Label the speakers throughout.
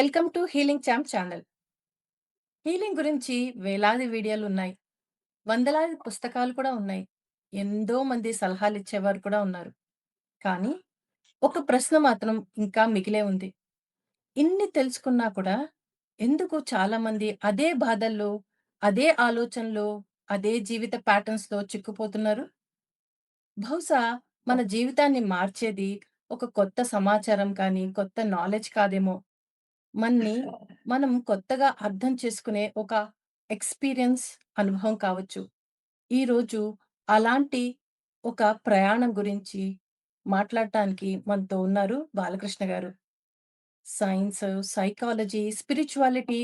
Speaker 1: Welcome to healing champ channel. Healing గురించి వేలాది వీడియోలున్నాయి. వందలాది పుస్తకాలు కూడా ఉన్నాయి. ఎంతో మంది సలహాలిచ్చేవారు కూడా ఉన్నారు. కానీ ఒక ప్రశ్న మాత్రం ఇంకా మిగిలే ఉంది. ఇన్ని తెలుసుకున్నా కూడా ఎందుకు చాలామంది అదే బాధల్లో, అదే ఆలోచనలో, అదే జీవిత ప్యాటర్న్స్‌లో చిక్కుపోతున్నారు? బహుశా మన జీవితాన్ని మార్చేది ఒక కొత్త సమాచారం కానీ, కొత్త నాలెడ్జ్ కాదేమో! మన్ని మనం కొత్తగా అర్థం చేసుకునే ఒక ఎక్స్‌పీరియన్స్ అనుభవం కావచ్చు. ఈరోజు అలాంటి ఒక ప్రయాణం గురించి మాట్లాడటానికి మనతో ఉన్నారు బాలకృష్ణ గారు. సైన్స్, సైకాలజీ, స్పిరిచువాలిటీ,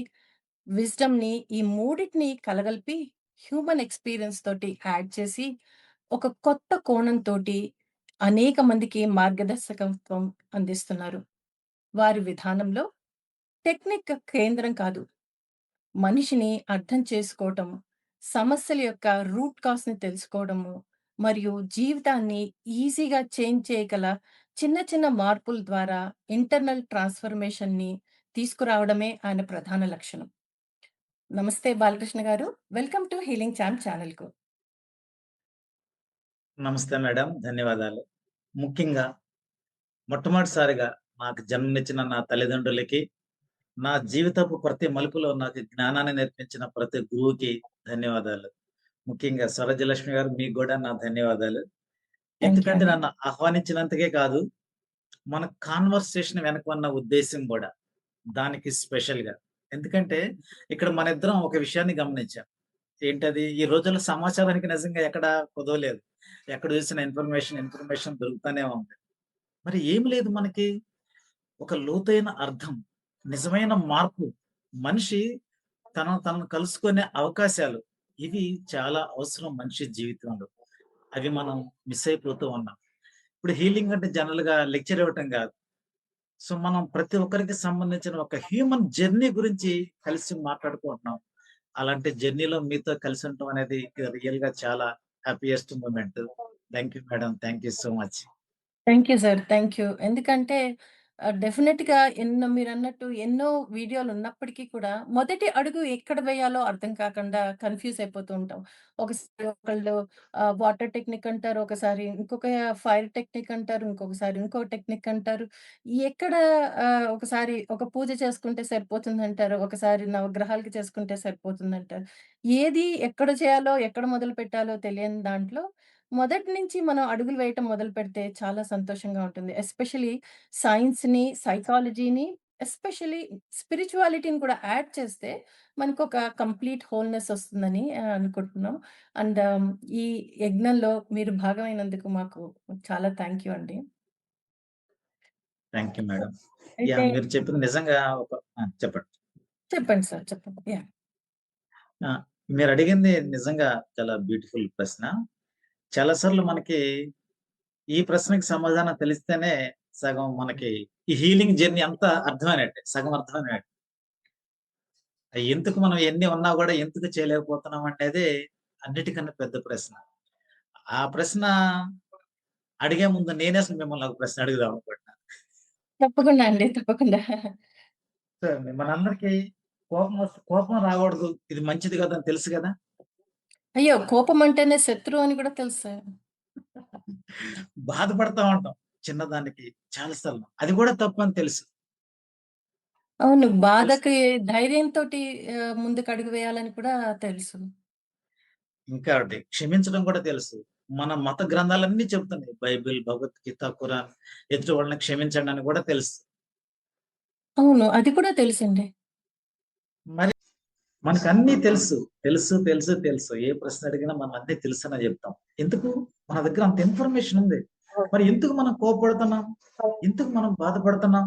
Speaker 1: విజ్డమ్‌ని ఈ మూడిటిని కలగలిపి హ్యూమన్ ఎక్స్‌పీరియన్స్ తోటి యాడ్ చేసి ఒక కొత్త కోణంతోటి అనేక మందికి మార్గదర్శకత్వం అందిస్తున్నారు. వారి విధానంలో టెక్నిక్ కేంద్రం కాదు. మనిషిని అర్థం చేసుకోవటం, సమస్యల యొక్క రూట్ కాజ్‌ని తెలుసుకోవడము, మరియు జీవితాన్ని ఈజీగా చేంజ్ చేయగల చిన్న చిన్న మార్పుల ద్వారా ఇంటర్నల్ ట్రాన్స్‌ఫర్మేషన్‌ని తీసుకురావడమే ఆయన ప్రధాన లక్షణం. నమస్తే బాలకృష్ణ గారు. వెల్కమ్ టు హీలింగ్ ఛాంప్ ఛానెల్‌కు.
Speaker 2: నమస్తే మేడం. ధన్యవాదాలు. ముఖ్యంగా మొట్టమొదటిసారిగా నాకు జన్మనిచ్చిన నా తల్లిదండ్రులకి, నా జీవితపు ప్రతి మలుపులో నాకు జ్ఞానాన్ని నేర్పించిన ప్రతి గురువుకి ధన్యవాదాలు. ముఖ్యంగా స్వరాజ్యలక్ష్మి గారు మీకు గూడా నా ధన్యవాదాలు.
Speaker 1: థాంక్ యూ
Speaker 2: ఎందుకంటే
Speaker 1: అండి.
Speaker 2: నన్ను ఆహ్వానించినందుకే కాదు, మన కాన్వర్సేషన్ వెనక ఉన్న ఉద్దేశ్యం గూడా దానికి స్పెషల్‌గా. ఎందుకంటే ఇక్కడ మనిద్దరం ఒక విషయాన్ని గమనించాం. ఏంటది? ఈ రోజుల్లో సమాచారానికి నిజంగా ఎక్కడ కొదవలేదు. ఎక్కడ చూసినా ఇన్ఫర్మేషన్ దొరుకుతానే ఉంది. మరి ఏమి లేదు మనకి. ఒక లోతైన అర్థం, నిజమైన మార్పు, మనిషి తనను కలుసుకునే అవకాశాలు, ఇవి చాలా అవసరం మనిషి జీవితంలో. అవి మనం మిస్ అయిపోతూ ఉన్నాం. ఇప్పుడు హీలింగ్ అంటే జనరల్‌గా లెక్చర్ ఇవ్వటం గాదు. సో, మనం ప్రతి ఒక్కరికి సంబంధించిన ఒక హ్యూమన్ జర్నీ గురించి కలిసి మాట్లాడుకుంటున్నాం. అలాంటి జర్నీలో మీతో కలిసి ఉండటం అనేది రియల్‌గా చాలా happiest moment. Thank you madam. Thank you so much.
Speaker 1: Thank you sir. Thank you. ఎందుకంటే డెఫినిట్‌గా మీరన్నట్టు ఎన్నో వీడియోలున్నప్పటికీ కూడా మొదటి అడుగు ఎక్కడ వేయాలో అర్థం కాకుండా కన్‌ఫ్యూజ్ అయిపోతూ ఉంటాం. ఒకసారి ఒకళ్ళు వాటర్ టెక్నిక్ అంటారు. ఒకసారి ఇంకొక ఫైర్ టెక్నిక్ అంటారు. ఇంకొకసారి ఇంకో టెక్నిక్ అంటారు. ఎక్కడ ఒకసారి ఒక పూజ చేసుకుంటే సరిపోతుందంటారు. ఒకసారి నవగ్రహాలకి చేసుకుంటే సరిపోతుందంటారు. ఏది ఎక్కడ చేయాలో, ఎక్కడ మొదలుపెట్టాలో తెలియని దాంట్లో మొదటి నుంచి మనం అడుగులు వేయటం మొదలుపెడితే చాలా సంతోషంగా ఉంటుంది. ఎస్పెషల్లీ సైన్స్‌ని, సైకాలజీని, ఎస్పెషల్లీ స్పిరిచువాలిటీని కూడా యాడ్ చేస్తే మనకొక కంప్లీట్ హోల్‌నెస్ ఒస్తుందని అనుకుంటున్నాం. అండ్ ఈ యజ్ఞంలో మీరు భాగమైనందుకు మాకు చాలా థాంక్ యూ అండి.
Speaker 2: Thank you madam.
Speaker 1: అయితే
Speaker 2: యాహ్! మీరు చెప్పింది నిజంగా ఒక చెప్పండి.
Speaker 1: చెప్పండి సార్. చెప్పండి. యాహ్!
Speaker 2: ఆ! మీరడిగింది నిజంగా చాలా బ్యూటిఫుల్ ప్రశ్న. చాలా సార్లు మనకి ఈ ప్రశ్నకి సమాధానం తెలిస్తేనే సగం మనకి ఈ హీలింగ్ జర్నీ అంతా అర్థమైనట్టే. సగం అర్థమైనట్టే. ఎందుకు మనం ఎన్ని ఉన్నా గూడా ఎందుకు చేయలేకపోతున్నాం అనేది అన్నిటికన్నా పెద్ద ప్రశ్న. ఆ ప్రశ్న అడిగే ముందు నేనే అసలు మిమ్మల్ని ఒక ప్రశ్న అడుగుదాం అనుకుంటున్నాను.
Speaker 1: తప్పకుండా అండి. తప్పకుండా.
Speaker 2: సో, మనందరికీ కోపం రాకూడదు. ఇది మంచిది కాదని తెలుసు గదా!
Speaker 1: అయ్యో! కోపం అంటేనే శత్రువు అని కూడా తెలుసు.
Speaker 2: బాధపడతా ఉంటాం చిన్నదానికి చాలా సార్లు. అది గూడా తప్పని తెలుసు.
Speaker 1: అవును.
Speaker 2: తెలుసు.
Speaker 1: బాధకి ధైర్యంతోటి ముందుకడుగు వేయాలని కూడా తెలుసు.
Speaker 2: ఇంకా ఒకటి క్షమించడం కూడా తెలుసు. మన మత గ్రంథాలన్నీ చెప్తున్నాయి. బైబిల్, భగవద్గీత, ఖురాన్ ఎదుటి వాళ్ళని క్షమించండి అని కూడా తెలుసు.
Speaker 1: అవును. అది కూడా తెలుసండి.
Speaker 2: మరి మనకన్నీ తెలుసు. తెలుసు. ఏ ప్రశ్న అడిగినా మనం అన్నీ తెలుసనే చెప్తాం. ఎందుకు? మన దగ్గర అంత ఇన్ఫర్మేషన్ ఉంది. మరి ఎందుకు మనం కోప్పడుతున్నాం? ఎందుకు మనం బాధపడుతున్నాం?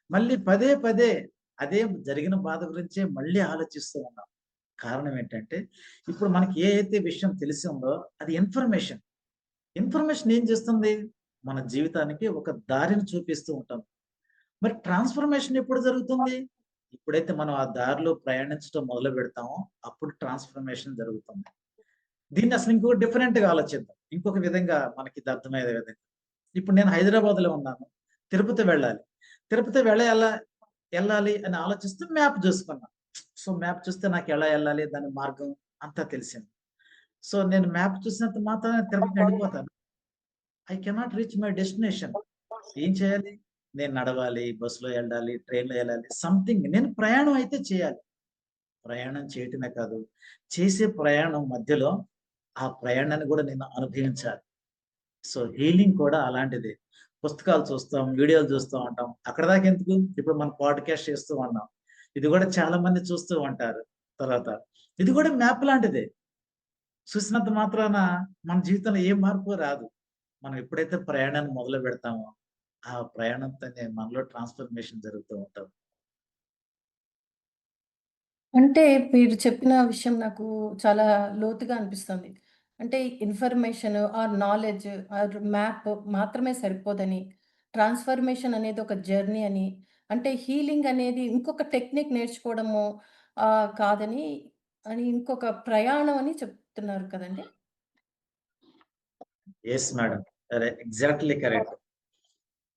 Speaker 2: మళ్ళీ పదే పదే అదే జరిగిన బాధ గురించే మళ్ళీ ఆలోచిస్తూ ఉన్నాం. కారణం ఏంటంటే, ఇప్పుడు మనకి ఏ అయితే విషయం తెలిసిందో అది ఇన్ఫర్మేషన్. ఇన్ఫర్మేషన్ ఏం చేస్తుంది? మన జీవితానికి ఒక దారిని చూపిస్తూ ఉంటుంది. మరి ట్రాన్స్‌ఫర్మేషన్ ఎప్పుడు జరుగుతుంది? ఎప్పుడైతే మనం ఆ దారిలో ప్రయాణించడం మొదలుపెడతామో, అప్పుడు ట్రాన్స్‌ఫర్మేషన్ జరుగుతుంది. దీన్ని అసలు ఇంకొక డిఫరెంట్‌గా ఆలోచిద్దాం. ఇంకొక విధంగా మనకిది అర్థమయ్యే విధంగా. ఇప్పుడు నేను హైదరాబాద్‌లో ఉన్నాను. తిరుపతి వెళ్ళాలి. తిరుపతి వెళ్ళాలా? ఎళ్ళాలి అని ఆలోచిస్తూ మ్యాప్ జూసుకున్నా. సో, మ్యాప్ చూస్తే నాకెలా ఎళ్ళాలి, దాని మార్గం అంతా తెలిసింది. సో, నేను మ్యాప్ చూసినంత మాత్రాన తిరుపతి ఎళ్ళిపోతానా? I cannot reach my destination. ఏం చేయాలి? నేను నడవాలి, బస్సులో ఎళ్ళాలి, ట్రైన్‌లో ఎళ్ళాలి. సంథింగ్ నేను ప్రయాణం అయితే చేయాలి. ప్రయాణం చేయటమే కాదు, చేసే ప్రయాణం మధ్యలో ఆ ప్రయాణాన్ని గూడా నేను అనుభవించాలి. సో, హీలింగ్ కూడా అలాంటిదే. పుస్తకాలు చూస్తాం, వీడియోలు చూస్తూ ఉంటాం. అక్కడిదాకా ఎందుకు? ఇప్పుడు మనం పాడ్‌కాస్ట్ చేస్తూ ఉన్నాం. ఇది గూడా చాలా మంది చూస్తూ ఉంటారు. తర్వాత ఇది గూడా మ్యాప్ లాంటిదే. చూసినంత మాత్రాన మన జీవితంలో ఏ మార్పు రాదు. మనం ఎప్పుడైతే ప్రయాణాన్ని మొదలు పెడతామో, ఆ ప్రయాణంతోనే మనలో ట్రాన్స్‌ఫర్మేషన్ జరుగుతూ ఉంటది.
Speaker 1: అంటే మీరు చెప్పిన విషయం నాకు చాలా లోతుగా అనిపిస్తుంది. అంటే information or knowledge or map మాత్రమే సరిపోదని, ట్రాన్స్‌ఫర్మేషన్ అనేది ఒక జర్నీ అని, అంటే హీలింగ్ అనేది ఇంకొక టెక్నిక్ నేర్చుకోవడము కాదని ఇంకొక ప్రయాణం అని చెప్తున్నారు కదండీ!
Speaker 2: Yes madam. Exactly correct.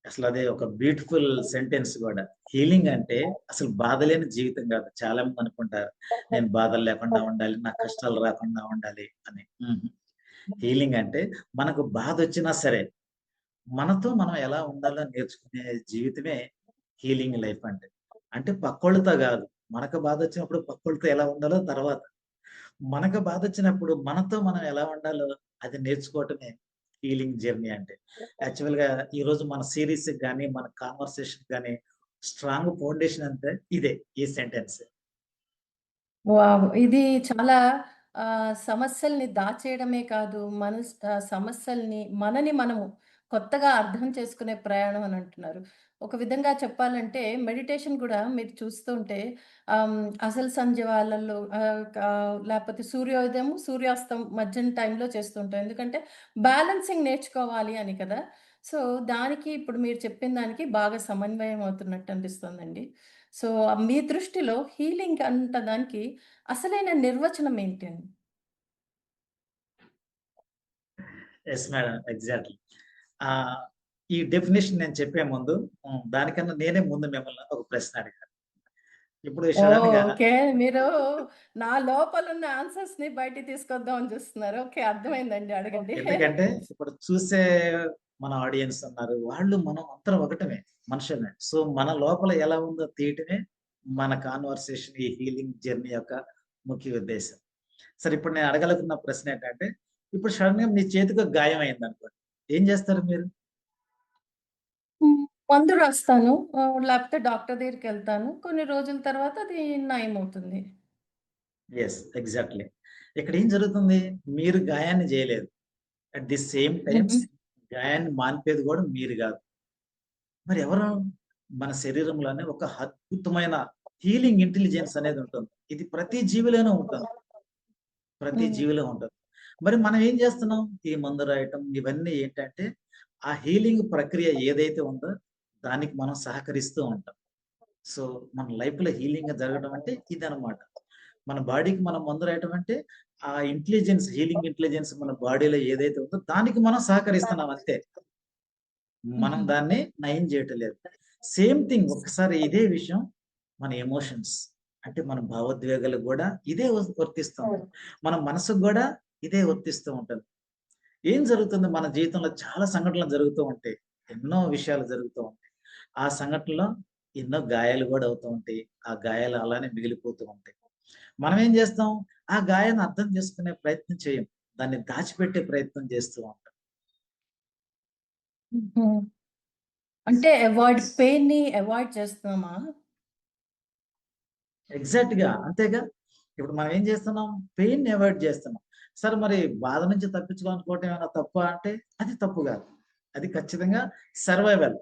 Speaker 2: అసలది ఒక బ్యూటిఫుల్ సెంటెన్స్ గూడా. హీలింగ్ అంటే అసలు బాధ లేని జీవితం గాదు. చాలా మంది అనుకుంటారు. నేను బాధలు లేకుండా ఉండాలి. నాకు కష్టాలు రాకుండా ఉండాలి అని. హుహు. హీలింగ్ అంటే మనకు బాధొచ్చినా సరే, మనతో మనం ఎలా ఉండాలో నేర్చుకునే జీవితమే హీలింగ్ లైఫ్ అంటే. అంటే పక్కోళ్ళతో గాదు. మనకు బాధొచ్చినప్పుడు పక్కోళ్ళతో ఎలా ఉండాలో తర్వాత. మనకు బాధొచ్చినప్పుడు మనతో మనం ఎలా ఉండాలో అది నేర్చుకోవటమే హీలింగ్ జర్నీ అంటే. యాక్చువల్‌గా ఈరోజు మన సీరీస్‌కి గాని, మన కన్వర్సేషన్‌కి గాని స్ట్రాంగ్ ఫౌండేషన్ అంటే ఇదే. ఈ సెంటెన్స్.
Speaker 1: వావ్! ఇది చాలా సమస్యల్ని దాచేయడమే కాదు, సమస్యల్ని మనని మనము కొత్తగా అర్థం చేసుకునే ప్రయాణం అని అంటున్నారు. ఒక విధంగా చెప్పాలంటే మెడిటేషన్ గూడా మీరు చూస్తూ ఉంటే అసలు సంధ్య వాళ్ళలో లేపోతే సూర్యోదయం, సూర్యాస్తం మధ్యన టైంలో చేస్తూ ఉంటాం. ఎందుకంటే బ్యాలెన్సింగ్ నేర్చుకోవాలి అని కదా! సో, దానికి ఇప్పుడు మీరు చెప్పిన దానికి బాగా సమన్వయం అవుతున్నట్టు అనిపిస్తోందండి. సో, మీ దృష్టిలో హీలింగ్ అంట దానికి అసలైన నిర్వచనం ఏంటి అని?
Speaker 2: Yes madam. ఎగ్జాక్ట్‌లీ. ఆహ్, ఈ డెఫినిషన్ నేను చెప్పే ముందు దానికన్నా నేనే ముందు మిమ్మల్ని ఒక ప్రశ్న అడిగాను. ఇప్పుడు
Speaker 1: ఓహ్!
Speaker 2: సడెన్‌గా
Speaker 1: ఓకే. మీరు నా లోపలున్న ఆన్సర్స్‌ని బయటికి తీసుకొద్దాం అని చూస్తున్నారు. ఓకే. అర్థమైందండి. అడగండి.
Speaker 2: ఎందుకంటే ఇప్పుడు చూసే మన ఆడియన్స్ ఉన్నారు. వాళ్ళు మనం అందరం ఒకటమే. మనుషులమే. సో, మన లోపల ఎలా ఉందో తీయటమే మన కన్వర్సేషన్ ఈ హీలింగ్ జర్నీ యొక్క ముఖ్య ఉద్దేశ్యం. సరే ఇప్పుడు నేను అడగలుగుతున్న ప్రశ్న ఏంటంటే, ఇప్పుడు సడెన్‌గా మీ చేతికి ఒక గాయం అయిందనుకోండి. ఏం చేస్తారు మీరు?
Speaker 1: హ్మ్. మందు రాస్తాను. లేకపోతే డాక్టర్ దగ్గరికెళ్తాను. కొన్ని రోజుల తర్వాత అది నయమవుతుంది.
Speaker 2: యెస్. ఎగ్జాక్ట్‌లీ. ఇక్కడ ఏం జరుగుతుంది? మీరు గాయాన్ని జేయలేదు. అట్ ది సేమ్
Speaker 1: హుహు.
Speaker 2: టైమ్స్ గాయాన్ని మాన్పేది గూడా మీరు గాదు. మరి ఎవరు? మన శరీరంలోనే ఒక అద్భుతమైన హీలింగ్ ఇంటెలిజెన్స్ అనేది ఉంటుంది. ఇది ప్రతి జీవిలోనూ ఉంటుంది. ప్రతి
Speaker 1: హ్మ్.
Speaker 2: జీవిలో ఉంటది. మరి మనం ఏం జేస్తున్నాం? ఈ మందు రాయటం ఇవన్నీ ఏంటంటే, ఆ హీలింగ్ ప్రక్రియ ఏదైతే ఉందో దానికి మనం సహకరిస్తూ ఉంటాం. సో, మన లైఫ్‌లో హీలింగ్ జరగడం అంటే ఇదనమాట. మన బాడీకి మనం మందు రాయటం అంటే, ఆ ఇంటెలిజెన్స్ హీలింగ్ ఇంటెలిజెన్స్ మన బాడీలో ఏదైతే ఉందో దానికి మనం సహకరిస్తున్నాం అంతే. మనం
Speaker 1: హుహు.
Speaker 2: దాన్ని నయం చేయటం లేదు. సేమ్ థింగ్ ఒక్కసారి ఇదే విషయం మన ఎమోషన్స్ అంటే మన భావోద్వేగాలకు గూడా ఇదే వర్తిస్తుంది. మన మనసుకు గూడా ఇదే వర్తిస్తూ ఉంటది. ఏం జరుగుతుంది మన జీవితంలో చాలా సంఘటనలు జరుగుతూ ఉంటాయి. ఎన్నో విషయాలు జరుగుతూ ఉంటాయి. ఆ సంఘటనలో ఎన్నో గాయాలు గూడా అవుతూ ఉంటాయి. ఆ గాయాలు అలానే మిగిలిపోతూ ఉంటాయి. మనం ఏం చేస్తాం? ఆ గాయాన్ని అర్థం చేసుకునే ప్రయత్నం చేయం. దాన్ని దాచిపెట్టే ప్రయత్నం చేస్తూ ఉంటాం.
Speaker 1: హుహు. అంటే పెయిన్‌ని అవాయిడ్ చేస్తున్నామా?
Speaker 2: ఎగ్జాక్ట్‌గా అంతేగా. ఇప్పుడు మనం ఏం చేస్తున్నాం? పెయిన్‌ని అవాయిడ్ చేస్తున్నాం. సరే మరి బాధ నుంచి తప్పించుకోవాలనుకోవటం ఏమైనా తప్పా అంటే అది తప్పు కాదు. అది ఖచ్చితంగా సర్వైవల్.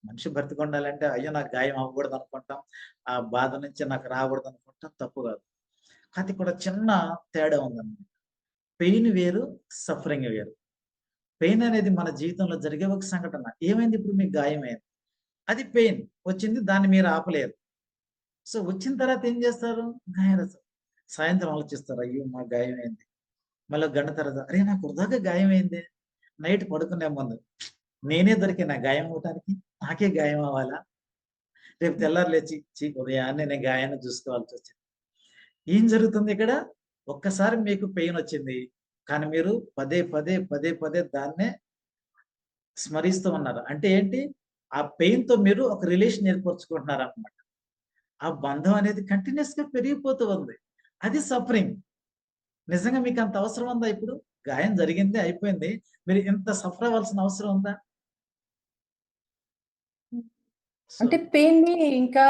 Speaker 2: మనిషి బ్రతికుండాలంటే అయ్యో! నాకు గాయం అవ్వకూడదు అనుకుంటాం. ఆ బాధ నుంచి నాకు రాకూడదు అనుకుంటాం తప్పు కాదు. కాతే ఇక్కడ చిన్న తేడా ఉందన్నమాట. పెయిన్ వేరు, సఫరింగ్ వేరు. పెయిన్ అనేది మన జీవితంలో జరిగే ఒక సంఘటన. ఏమైంది ఇప్పుడు మీకు గాయమైంది. అది పెయిన్ వచ్చింది దాన్ని మీరు ఆపలేరు. సో, వచ్చిన తర్వాత ఏం చేస్తారు? గాయాలు సాయంత్రం ఆలోచిస్తారు. అయ్యో! నాకు గాయమైంది. మళ్ళీ ఒక గంట తర్వాత అరే! నాకు వృధాగా గాయమైందే. నైట్ పడుకునే ముందు నేనే దొరికానా గాయం అవ్వటానికి? నాకే గాయం అవ్వాలా? రేపు తెల్లారి లేచి ఉదయాన్నే నేను గాయాన్ని చూసుకోవాల్సొచ్చింది. ఏం జరుగుతుంది ఇక్కడ? ఒక్కసారి మీకు పెయినొచ్చింది. కానీ మీరు పదే, పదే, పదే, పదే దాన్నే స్మరిస్తూ ఉన్నారు. అంటే ఏంటి? ఆ పెయిన్‌తో మీరు ఒక రిలేషన్ ఏర్పరచుకుంటున్నారనమాట. ఆ బంధం అనేది కంటిన్యూయస్‌గా పెరిగిపోతూ ఉంది. అది సఫరింగ్. నిజంగా మీకంత అవసరం ఉందా ఇప్పుడు? గాయం జరిగింది, అయిపోయింది. మీరు ఇంత సఫర్ అవ్వాల్సిన అవసరం ఉందా?
Speaker 1: హ్మ్.
Speaker 2: సో
Speaker 1: అంటే పెయిన్‌ని ఇంకా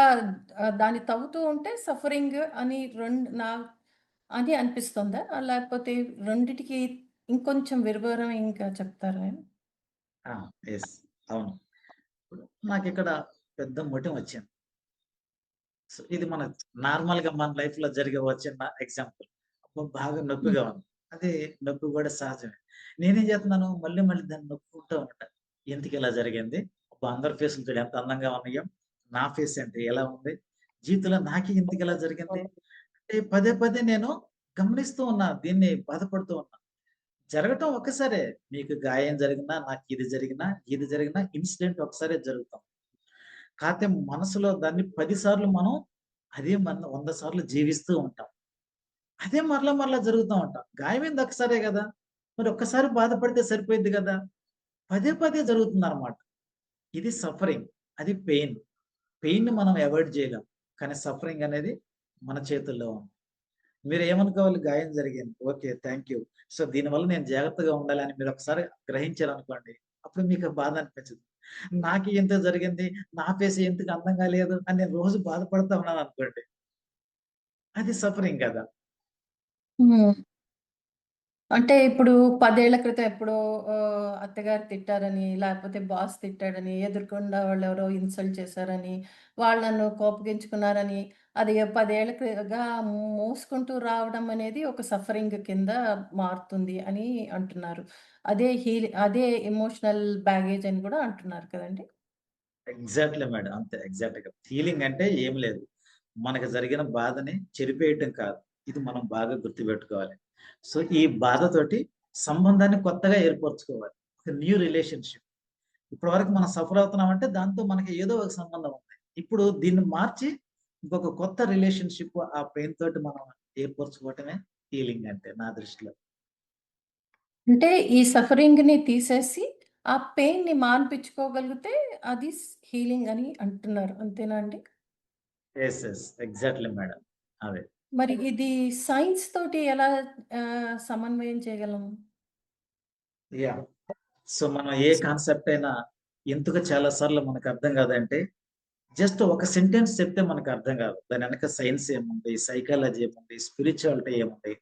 Speaker 1: దాన్ని తవ్వుతూ ఉంటే సఫరింగ్ అని అని అనిపిస్తుందా? లేకపోతే రెండిటికి ఇంకొంచెం వివరం ఇంకా చెప్తారా?
Speaker 2: ఆ! యెస్. అవును. ఇప్పుడు నాకిక్కడ పెద్ద మొటిమొచ్చింది. సో, ఇది నార్మల్‌గా మన లైఫ్‌లో జరిగే ఓ చిన్న ఎగ్జాంపుల్. అబ్బో! బాగా
Speaker 1: హ్మ్.
Speaker 2: నొప్పిగా ఉంది. అది నొప్పి కూడా సహజమే. నేనేం చేస్తున్నాను మళ్ళీ, మళ్ళీ దాన్ని నొక్కుంటూ ఉంటా. ఎందుకిలా జరిగింది? అబ్బా! అందరి ఫేసులు చూడు ఎంత అందంగా ఉన్నాయో. నా ఫేస్ ఏంటి ఎలా ఉంది? జీవితంలో నాకే ఎందుకిలా జరిగింది? అంటే పదే, పదే నేను గమనిస్తూ ఉన్నా. దీన్ని బాధపడుతూ ఉన్నా. జరగటం ఒక్కసారే. మీకు గాయం జరిగినా, నాకిది జరిగినా, ఇది జరిగినా ఇన్సిడెంట్ ఒకసారే జరుగుతాం. కాతే మనసులో దాన్ని 10 సార్లు మనం అదే 100 సార్లు జీవిస్తూ ఉంటాం. అదే మరలా, మరలా జరుగుతా ఉంటాం. గాయమైంది ఒక్కసారే గదా! మరి ఒక్కసారి బాధపడితే సరిపోయిద్ది గదా! పదే, పదే జరుగుతుందనమాట. ఇది సఫరింగ్. అది పెయిన్. పెయిన్‌ని మనం అవాయిడ్ చేయలేం. కానీ సఫరింగ్ అనేది మన చేతుల్లో ఉంది. మీరేమనుకోవాలి గాయం జరిగింది. ఓకే. Thank you. సో, దీనివల్ల నేను జాగ్రత్తగా ఉండాలని మీరొకసారి గ్రహించారనుకోండి. అప్పుడు మీకు బాధ అనిపించదు. నాకు ఇంత జరిగింది. నా ఫేస్ ఎందుకు అందంగా లేదు అని నేను రోజు బాధపడతా ఉన్నాననుకోండి. అది సఫరింగ్ గదా!
Speaker 1: హ్మ్. అంటే ఇప్పుడు 10 ఏళ్ల క్రితం ఎప్పుడో అత్తగారు తిట్టారని, లేకపోతే బాస్ తిట్టాడని, ఎదురుగుండా వాళ్ళెవరో ఇన్సల్ట్ చేశారని, వాళ్ళు నన్ను కోపగించుకున్నారని, అది 10 ఏళ్లగా మోసుకుంటూ రావడం అనేది ఒక సఫరింగ్ కింద మారుతుంది అని అంటున్నారు. అదే ఎమోషనల్ బ్యాగేజ్ అని కూడా అంటున్నారు కదండీ!
Speaker 2: Exactly madam. అంతే ఎగ్జాక్ట్‌గా. హీలింగ్ అంటే ఏం లేదు. మనకు జరిగిన బాధని చెరిపేయటం కాదు. ఇది మనం బాగా గుర్తుపెట్టుకోవాలి. సో, ఈ బాధతోటి సంబంధాన్ని కొత్తగా ఏర్పరచుకోవాలి. ఒక న్యూ రిలేషన్‌షిప్. ఇప్పటివరకు మనం సఫర్ అవుతున్నామంటే దాంతో మనకి ఏదో ఒక సంబంధం ఉంది. ఇప్పుడు దీన్ని మార్చి ఇంకొక కొత్త రిలేషన్‌షిప్ ఆ పెయిన్ తోటి మనం ఏర్పరచుకోవటమే హీలింగ్ అంటే నా దృష్టిలో.
Speaker 1: అంటే ఈ సఫరింగ్‌ని తీసేసి, ఆ పెయిన్‌ని మాన్పించుకోగలిగితే అది హీలింగ్ అని అంటున్నారు. అంతేనా అండి?
Speaker 2: యెస్. యెస్. Exactly madam. అదే.
Speaker 1: మరి ఇది సైన్స్ తోటి ఎలా సమన్వయం చేయగలం?
Speaker 2: యాహ్! సో, మనం ఏ కాన్సెప్ట్ అయినా ఎందుకు చాలా సార్లు మనకు అర్థం కాదంటే, జస్ట్ ఒక సెంటెన్స్ చెప్తే మనకు అర్థం కాదు. దాని వెనక సైన్స్ ఏముంది? సైకాలజీ ఏముంది? స్పిరిచువాలిటీ ఏముంది?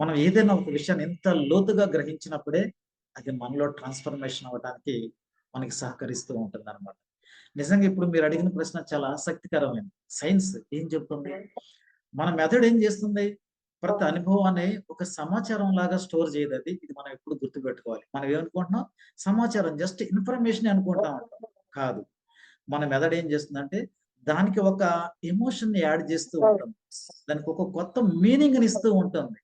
Speaker 2: మనం ఏదైనా ఒక విషయాన్ని ఎంత లోతుగా గ్రహించినప్పుడే అది మనలో ట్రాన్స్‌ఫర్మేషన్ అవ్వటానికి మనకి సహకరిస్తూ ఉంటుందన్నమాట. నిజంగా ఇప్పుడు మీరు అడిగిన ప్రశ్న చాలా ఆసక్తికరమైనది. సైన్స్ ఏం చెప్తుంది? మన మెథడ్ ఏం చేస్తుంది? ప్రతి అనుభవాన్ని ఒక సమాచారం లాగా స్టోర్ చేయదది. ఇది మనం ఎప్పుడు గుర్తుపెట్టుకోవాలి. మనం ఏమనుకుంటున్నాం? సమాచారం జస్ట్ ఇన్ఫర్మేషనే అనుకుంటా ఉంటాం. కాదు. మన మెదడు ఏం చేస్తుందంటే, దానికి ఒక ఎమోషన్‌ని యాడ్ చేస్తూ ఉంటుంది. దానికి ఒక కొత్త మీనింగ్‌ని ఇస్తూ ఉంటుంది.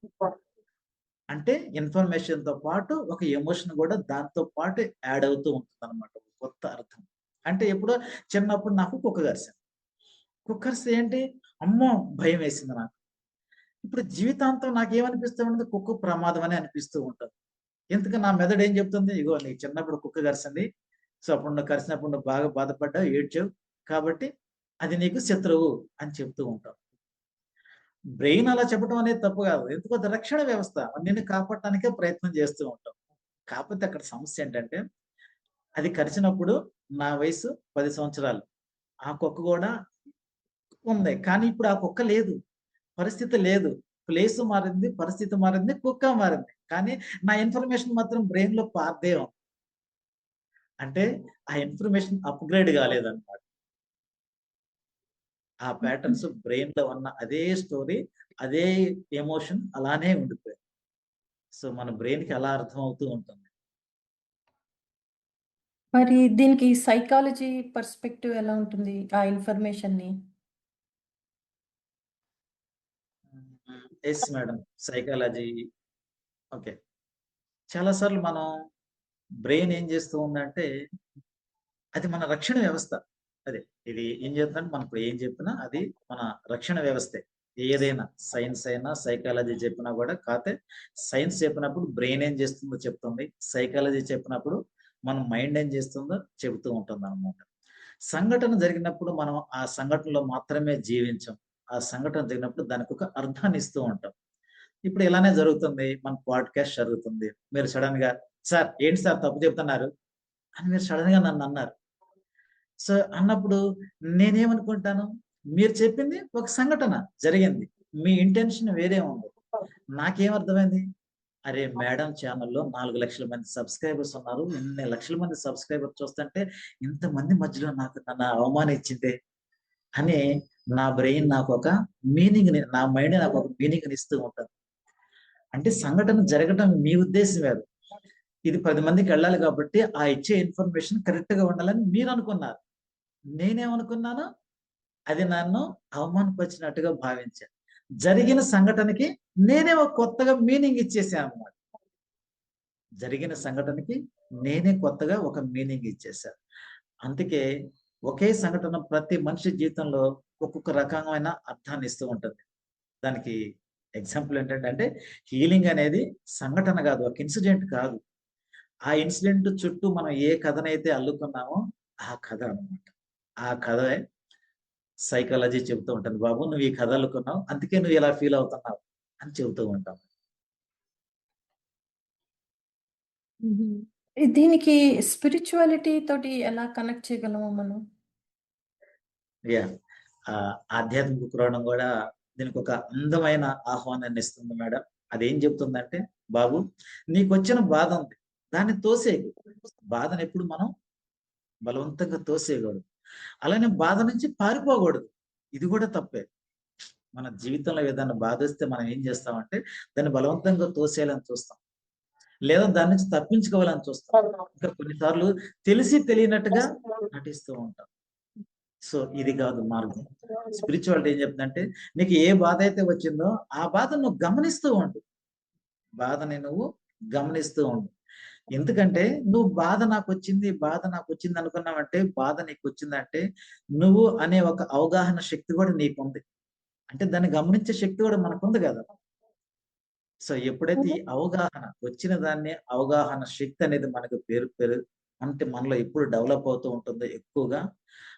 Speaker 2: అంటే ఇన్ఫర్మేషన్‌తో పాటు ఒక ఎమోషన్ గూడా దాంతో పాటు యాడ్ అవుతూ ఉంటుందన్నమాట. ఒక కొత్త అర్థం. అంటే ఎప్పుడో చిన్నప్పుడు నాకు కుక్క కరిసింది. కుక్క కరిస్తే ఏంటి? అమ్మో! భయమేసింది నాకు. ఇప్పుడు జీవితాంతం నాకేమనిపిస్తూ ఉంటుంది? కుక్క ప్రమాదం అని అనిపిస్తూ ఉంటది. ఎందుకు నా మెదడు ఏం చెప్తుంది? ఇగో నీకు చిన్నప్పుడు కుక్క కరిసింది. సో, అప్పుడు నువ్వు కరిసినప్పుడు నువ్వు బాగా బాధపడ్డావు, ఏడ్చావు. కాబట్టి అది నీకు శత్రువు అని చెప్తూ ఉంటాం. బ్రెయిన్ అలా చెప్పడం అనేది తప్పు కాదు. ఎందుకు అది రక్షణ వ్యవస్థ. నిన్ను కాపాడటానికే ప్రయత్నం చేస్తూ ఉంటాం. కాపోతే అక్కడ సమస్య ఏంటంటే, అది కరిచినప్పుడు నా వయసు 10 సంవత్సరాలు. ఆ కుక్క గూడా ఉంది. కానీ ఇప్పుడు ఆ కుక్క లేదు. పరిస్థితి లేదు. ప్లేసు మారింది, పరిస్థితి మారింది, కుక్క మారింది. కానీ నా ఇన్ఫర్మేషన్ మాత్రం బ్రెయిన్‌లో పాతదే ఉంది. అంటే ఆ ఇన్ఫర్మేషన్ అప్‌గ్రేడ్ కాలేదన్నమాట. ఆ
Speaker 1: హుహు.
Speaker 2: ప్యాటర్న్స్ బ్రెయిన్‌లో ఉన్న అదే స్టోరీ, అదే ఎమోషన్ అలానే ఉండిపోయింది. సో, మన బ్రెయిన్‌కి అలా అర్థమవుతూ ఉంటుంది.
Speaker 1: మరి దీనికి సైకాలజీ పర్స్‌పెక్టివ్ ఎలా ఉంటుంది? ఆ ఇన్ఫర్మేషన్‌ని?
Speaker 2: Yes madam. Psychology okay. చాలా సార్లు మనం బ్రెయిన్ ఏం చేస్తూ ఉందంటే, అది మన రక్షణ వ్యవస్థ. అదే. ఇది ఏం చెప్తుందంటే మనం ఇప్పుడు ఏం చెప్పినా అది మన రక్షణ వ్యవస్థే. ఏదైనా సైన్స్ అయినా, సైకాలజీ చెప్పినా గూడా కాతే సైన్స్ చెప్పినప్పుడు బ్రెయిన్ ఏం చేస్తుందో చెప్తుంది. సైకాలజీ చెప్పినప్పుడు మన మైండ్ ఏం చేస్తుందో చెబుతూ ఉంటుందనమాట. సంఘటన జరిగినప్పుడు మనం ఆ సంఘటనలో మాత్రమే జీవించం. ఆ సంఘటన జరిగినప్పుడు దానికొక అర్థాన్ని ఇస్తూ ఉంటాం. ఇప్పుడు ఇలానే జరుగుతుంది. మన పాడ్‌కాస్ట్ జరుగుతుంది. మీరు సడెన్‌గా "సార్ ఏంటి సార్ తప్పు చెప్తున్నారు?" అని మీరు సడెన్‌గా నన్నన్నారు. సో, అన్నప్పుడు నేనేమనుకుంటాను, మీరు చెప్పింది ఒక సంఘటన జరిగింది. మీ ఇంటెన్షన్ వేరే ఉంది. నాకేమర్థమైంది, అరే! మేడం ఛానెల్‌లో 4,00,000 మంది సబ్‌స్క్రైబర్స్ ఉన్నారు. ఇన్ని లక్షల మంది సబ్‌స్క్రైబర్ చూస్తుంటే ఇంతమంది మధ్యలో నన్ను అవమానించిందే అని నా బ్రెయిన్ నాకొక నా మైండ్ నాకొక మీనింగ్‌ని ఇస్తూ ఉంటది. అంటే సంఘటన జరగటం మీ ఉద్దేశ్యం వేరు. ఇది 10 మందికెళ్ళాలి కాబట్టి ఆ ఇచ్చే ఇన్ఫర్మేషన్ కరెక్ట్‌గా ఉండాలని మీరనుకున్నారు. నేనేమనుకున్నాను, అది నన్ను అవమానపరిచినట్టుగా భావించా. జరిగిన సంఘటనకి నేనే ఒక కొత్తగా మీనింగ్ ఇచ్చేసానన్నమాట. జరిగిన సంఘటనకి నేనే కొత్తగా ఒక మీనింగ్ ఇచ్చేసా. అందుకే ఒకే సంఘటన ప్రతి మనిషి జీవితంలో ఒక్కొక్క రకమైన అర్థాన్ని ఇస్తూ ఉంటుంది. దానికి ఎగ్జాంపుల్ ఏంటంటే హీలింగ్ అనేది సంఘటన కాదు. ఒక ఇన్సిడెంట్ కాదు. ఆ ఇన్సిడెంట్ చుట్టూ మనం ఏ కథనైతే అల్లుకున్నామో ఆ కథ అన్నమాట. ఆ కథే సైకాలజీ చెబుతూ ఉంటుంది. బాబు నువ్వు ఈ కథ అల్లుకున్నావు. అందుకే నువ్వు ఇలా ఫీల్ అవుతున్నావు అని చెబుతూ ఉంటాం.
Speaker 1: హుహు. దీనికి స్పిరిచువాలిటీ తోటి ఎలా కనెక్ట్ చేయగలము మనం?
Speaker 2: యాహ్! ఆధ్యాత్మిక పురాణం గూడా దీనికొక అందమైన ఆహ్వానాన్ని ఇస్తుంది మేడం. అదేం చెప్తుందంటే, బాబు నీకొచ్చిన బాధ ఉంది. దాన్ని తోసేయకు. బాధనెప్పుడు మనం బలవంతంగా తోసేయగూడదు. అలానే బాధ నుంచి పారిపోకూడదు. ఇది గూడా తప్పే. మన జీవితంలో ఏదైనా బాధొస్తే మనం ఏం చేస్తామంటే, దాన్ని బలవంతంగా తోసేయాలని చూస్తాం. లేదా దాని నుంచి తప్పించుకోవాలని చూస్తాం. ఇంకా కొన్ని సార్లు తెలిసి తెలియనట్టుగా నటిస్తూ ఉంటాం. సో, ఇది కాదు మార్గం. స్పిరిచువాలిటీ ఏం చెప్తుందంటే, నీకు ఏ బాధైతే వచ్చిందో, ఆ బాధను నువ్వు గమనిస్తూ ఉండు. బాధని నువ్వు గమనిస్తూ ఉండు. ఎందుకంటే, నువ్వు బాధ నాకొచ్చింది అనుకున్నావంటే, బాధ నీకొచ్చిందంటే, నువ్వు అనే ఒక అవగాహన శక్తి కూడా నీకుంది. అంటే దాన్ని గమనించే శక్తి కూడా మనకుంది గదా! సో, ఎప్పుడైతే ఈ అవగాహన వచ్చిన దాన్ని అవగాహన శక్తి అనేది మనకు అంటే మనలో ఎప్పుడు డెవలప్ అవుతూ ఉంటుందో ఎక్కువగా,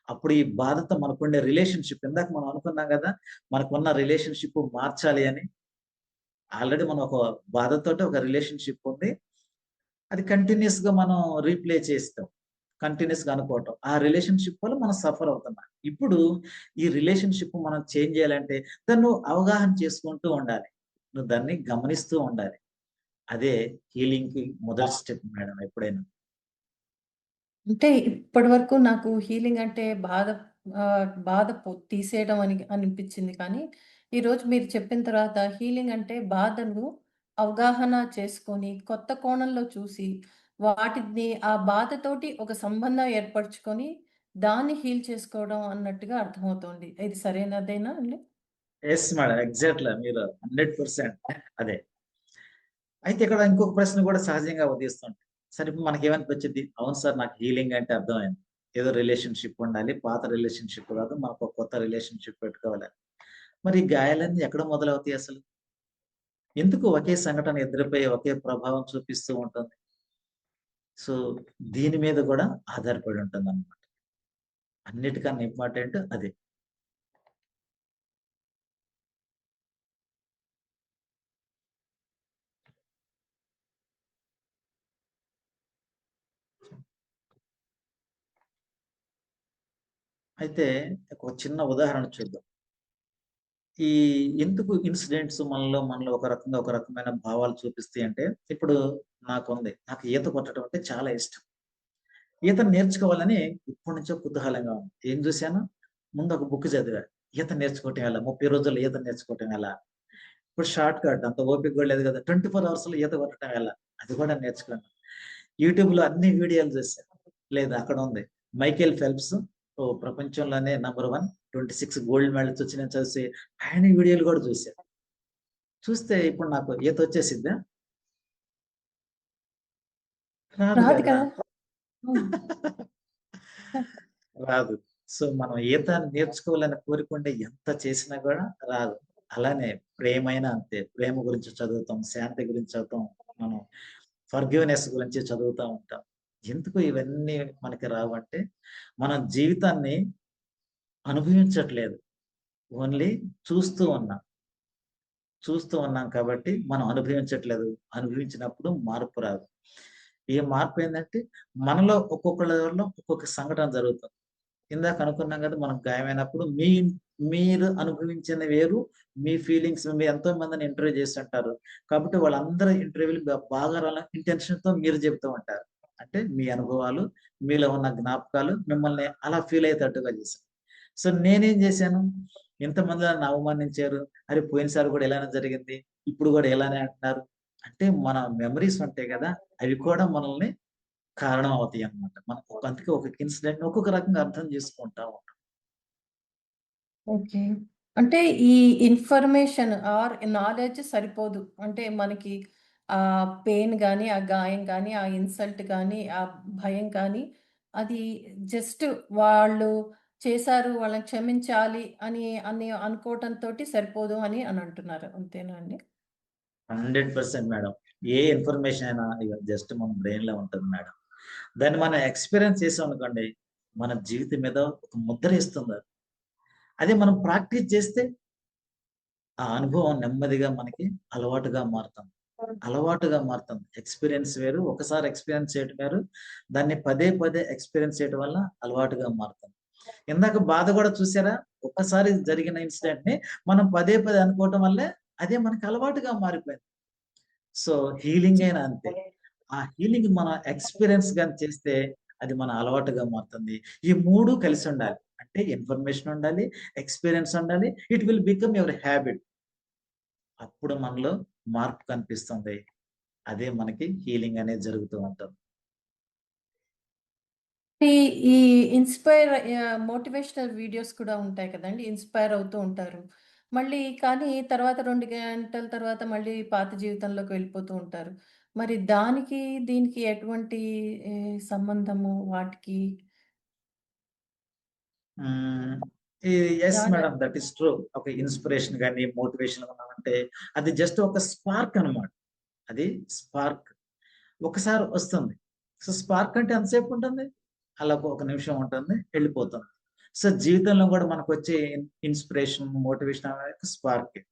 Speaker 2: అప్పుడు ఈ బాధతో మనకుండే రిలేషన్‌షిప్ ఇందాక మనం అనుకున్నాం గదా! మనకున్న రిలేషన్‌షిప్ మార్చాలి అని. ఆల్రెడీ మనం ఒక బాధతోటి ఒక రిలేషన్‌షిప్ ఉంది. అది కంటిన్యూయస్‌గా మనం రీప్లే చేస్తాం. కంటిన్యూయస్‌గా అనుకోవటం. ఆ రిలేషన్‌షిప్ వల్ల మనం సఫర్ అవుతున్నాం. ఇప్పుడు ఈ రిలేషన్‌షిప్ మనం చేంజ్ చేయాలంటే దాన్ని నువ్వు అవగాహన చేసుకుంటూ ఉండాలి. నువ్వు దాన్ని గమనిస్తూ ఉండాలి. అదే హీలింగ్‌కి మొదటి స్టెప్ మేడం ఎప్పుడైనా.
Speaker 1: అంటే ఇప్పటి వరకు నాకు హీలింగ్ అంటే బాధ తీసేయడం అని అనిపించింది. కానీ, ఈరోజు మీరు చెప్పిన తర్వాత హీలింగ్ అంటే బాధను అవగాహన చేసుకొని, కొత్త కోణంలో చూసి, వాటిని ఆ బాధతోటి ఒక సంబంధం ఏర్పరచుకొని, దాన్ని హీల్ చేసుకోవడం అన్నట్టుగా అర్థమవుతోంది. ఇది సరైనదేనా అండి?
Speaker 2: Yes madam. ఎగ్జాక్ట్‌లా మీరు 100% అదే. అయితే ఇక్కడ ఇంకొక ప్రశ్న కూడా సహజంగా ఉదయిస్తుంది. సరే ఇప్పుడు మనకేమనిపించిద్ది? అవును సార్ నాకు హీలింగ్ అంటే అర్థమైంది. ఏదో రిలేషన్‌షిప్ ఉండాలి. పాత రిలేషన్‌షిప్ కాదు. మనకు ఒక కొత్త రిలేషన్‌షిప్ పెట్టుకోవాలి. మరి ఈ గాయాలన్నీ ఎక్కడ మొదలవుతాయి అసలు? ఎందుకు ఒకే సంఘటన ఇద్దరిపై ఒకే ప్రభావం చూపిస్తూ ఉంటుంది? సో, దీని మీద కూడా ఆధారపడి ఉంటుందన్నమాట. అన్నిటికన్నా ఇంపార్టెంట్ అది. అయితే ఒక చిన్న ఉదాహరణ చూద్దాం. ఈ ఎందుకు ఇన్సిడెంట్స్ మనలో ఒక రకమైన భావాలు చూపిస్తాయి అంటే, ఇప్పుడు నాకుంది. నాకు ఈత కొట్టడం అంటే చాలా ఇష్టం. ఈత నేర్చుకోవాలని ఇప్పటినుంచో కుతూహలంగా ఉంది. ఏం చూసాను? ముందు ఒక బుక్ చదివా. ఈత నేర్చుకోవటం ఎలా? 30 రోజుల్లో ఈత నేర్చుకోవటం ఎలా? ఇప్పుడు షార్ట్ కట్ అంత ఓపిక కూడా లేదు కదా! 24 అవర్స్‌లో ఈత కొట్టడం ఎలా? అది కూడా నేర్చుకున్నాను. యూట్యూబ్‌లో అన్ని వీడియోలు చూసా. లేదు అక్కడుంది. మైకేల్ ఫెల్ప్స్ ప్రపంచంలోనే నంబర్ 1 26 గోల్డ్ మెడల్స్ వచ్చినాయని చూసి ఆయన వీడియోలు కూడా చూసా. చూస్తే ఇప్పుడు నాకు ఈత వచ్చేసిద్దా? రాదు
Speaker 1: రాదు
Speaker 2: కదా!
Speaker 1: కదా! హ్మ్.
Speaker 2: రాదు. సో, మనం ఈత నేర్చుకోవాలని కోరికుంటే ఎంత చేసినా కూడా రాదు. అలానే ప్రేమైనా అంతే. ప్రేమ గురించి చదువుతాం, శాంతి గురించి చదువుతాం. మనం ఫర్‌గివ్‌నెస్ గురించి చదువుతా ఉంటాం. ఎందుకు ఇవన్నీ మనకి రావంటే, మనం జీవితాన్ని అనుభవించట్లేదు. ఓన్లీ చూస్తూ ఉన్నాం. చూస్తూ ఉన్నాం కాబట్టి మనం అనుభవించట్లేదు. అనుభవించినప్పుడు మార్పు రాదు. ఈ మార్పు ఏందంటే, మనలో ఒక్కొక్కళ్ళలో ఒక్కొక్క సంఘటన జరుగుతుంది. ఇందాక అనుకున్నాం కదా! మనకు గాయమైనప్పుడు మీరు అనుభవించింది వేరు. మీ ఫీలింగ్స్ మీరు ఎంతో మందిని ఇంటర్వ్యూ చేసుంటారు. కాబట్టి వాళ్ళందరి ఇంటర్వ్యూలు బాగా ఇంటెన్షన్‌తో మీరు చెప్తూ ఉంటారు. అంటే మీ అనుభవాలు, మీలో ఉన్న జ్ఞాపకాలు మిమ్మల్ని అలా ఫీల్ అయ్యేటట్టుగా చేశాయి. సో, నేనేం చేశాను? ఇంతమంది నన్ను అవమానించారు. అరే! పోయినసారి కూడా ఇలానే జరిగింది. ఇప్పుడు కూడా ఇలానే అంటున్నారు. అంటే మన మెమోరీస్ ఉంటాయి కదా! అవి కూడా మనల్ని కారణం అవుతాయన్నమాట. మనం అందుకే ఒక్కొక్క ఇన్సిడెంట్‌ని ఒక్కొక్క రకంగా అర్థం చేసుకుంటా ఉంటాం.
Speaker 1: ఓకే. అంటే ఈ ఇన్ఫర్మేషన్ ఆర్ నాలెడ్జ్ సరిపోదు. అంటే మనకి పెయిన్ గాని, ఆ గాయం గాని, ఆ ఇన్సల్ట్ గాని, ఆ భయం కానీ, అది జస్ట్ వాళ్ళు చేశారు, వాళ్ళని క్షమించాలి అని అనుకోవటంతోటి సరిపోదు అని అంటున్నారు. అంతేనా అండి?
Speaker 2: 100% మేడం. ఏ ఇన్ఫర్మేషన్ అయినా ఇగ జస్ట్ మన బ్రెయిన్‌లో ఉంటది మేడం. దాన్ని మనం ఎక్స్‌పీరియన్స్ చేసామనుకోండి, మన జీవితం మీద ఒక ముద్రేస్తుందది. అదే మనం ప్రాక్టీస్ చేస్తే, ఆ అనుభవం నెమ్మదిగా మనకి అలవాటుగా మారుతుంది. అలవాటుగా మారుతుంది. ఎక్స్‌పీరియన్స్ వేరు. ఒకసారి ఎక్స్‌పీరియన్స్ చేయటం వేరు. దాన్ని పదే పదే ఎక్స్‌పీరియన్స్ చేయటం వల్ల అలవాటుగా మారుతుంది. ఇందాక బాధ గూడా చూసారా? ఒక్కసారి జరిగిన ఇన్సిడెంట్‌ని మనం పదే పదే అనుకోవటం వల్లే అదే మనకి అలవాటుగా మారిపోయింది. సో, హీలింగ్ అయినా అంతే. ఆ హీలింగ్ మనం ఎక్స్‌పీరియన్స్ గాని చేస్తే అది మన అలవాటుగా మారుతుంది. ఈ 3 కలిసుండాలి. అంటే ఇన్ఫర్మేషన్ ఉండాలి, ఎక్స్‌పీరియన్స్ ఉండాలి. It will become your habit. అప్పుడు మనలో మార్పు కనిపిస్తుంది. అదే మనకి హీలింగ్ అనేది జరుగుతూ ఉంటుంది.
Speaker 1: ఈ ఈ మోటివేషనల్ వీడియోస్ కూడా ఉంటాయి కదండీ! ఇన్‌స్పైర్ అవుతూ ఉంటారు. మళ్ళీ కానీ తర్వాత 2 గంటల తర్వాత మళ్ళీ పాత జీవితంలోకి వెళ్ళిపోతూ ఉంటారు. మరి దానికి, దీనికి ఎటువంటి సంబంధము వాటికి?
Speaker 2: హ్మ్. ఈ యెస్
Speaker 1: దాని
Speaker 2: మేడమ్. That is true. ఒక ఇన్‌స్పిరేషన్ గాని, మోటివేషన్ ఉన్నామంటే అది జస్ట్ ఒక స్పార్క్ అన్నమాట. అది స్పార్క్. ఒకసారి వస్తుంది. సో, స్పార్క్ అంటే ఎంతసేపు ఉంటుంది? అలా ఒక నిమిషం ఉంటుంది. వెళ్ళిపోతుంది. సో, జీవితంలో కూడా మనకొచ్చే ఇన్‌స్పిరేషన్, మోటివేషన్ అనేది స్పార్కే.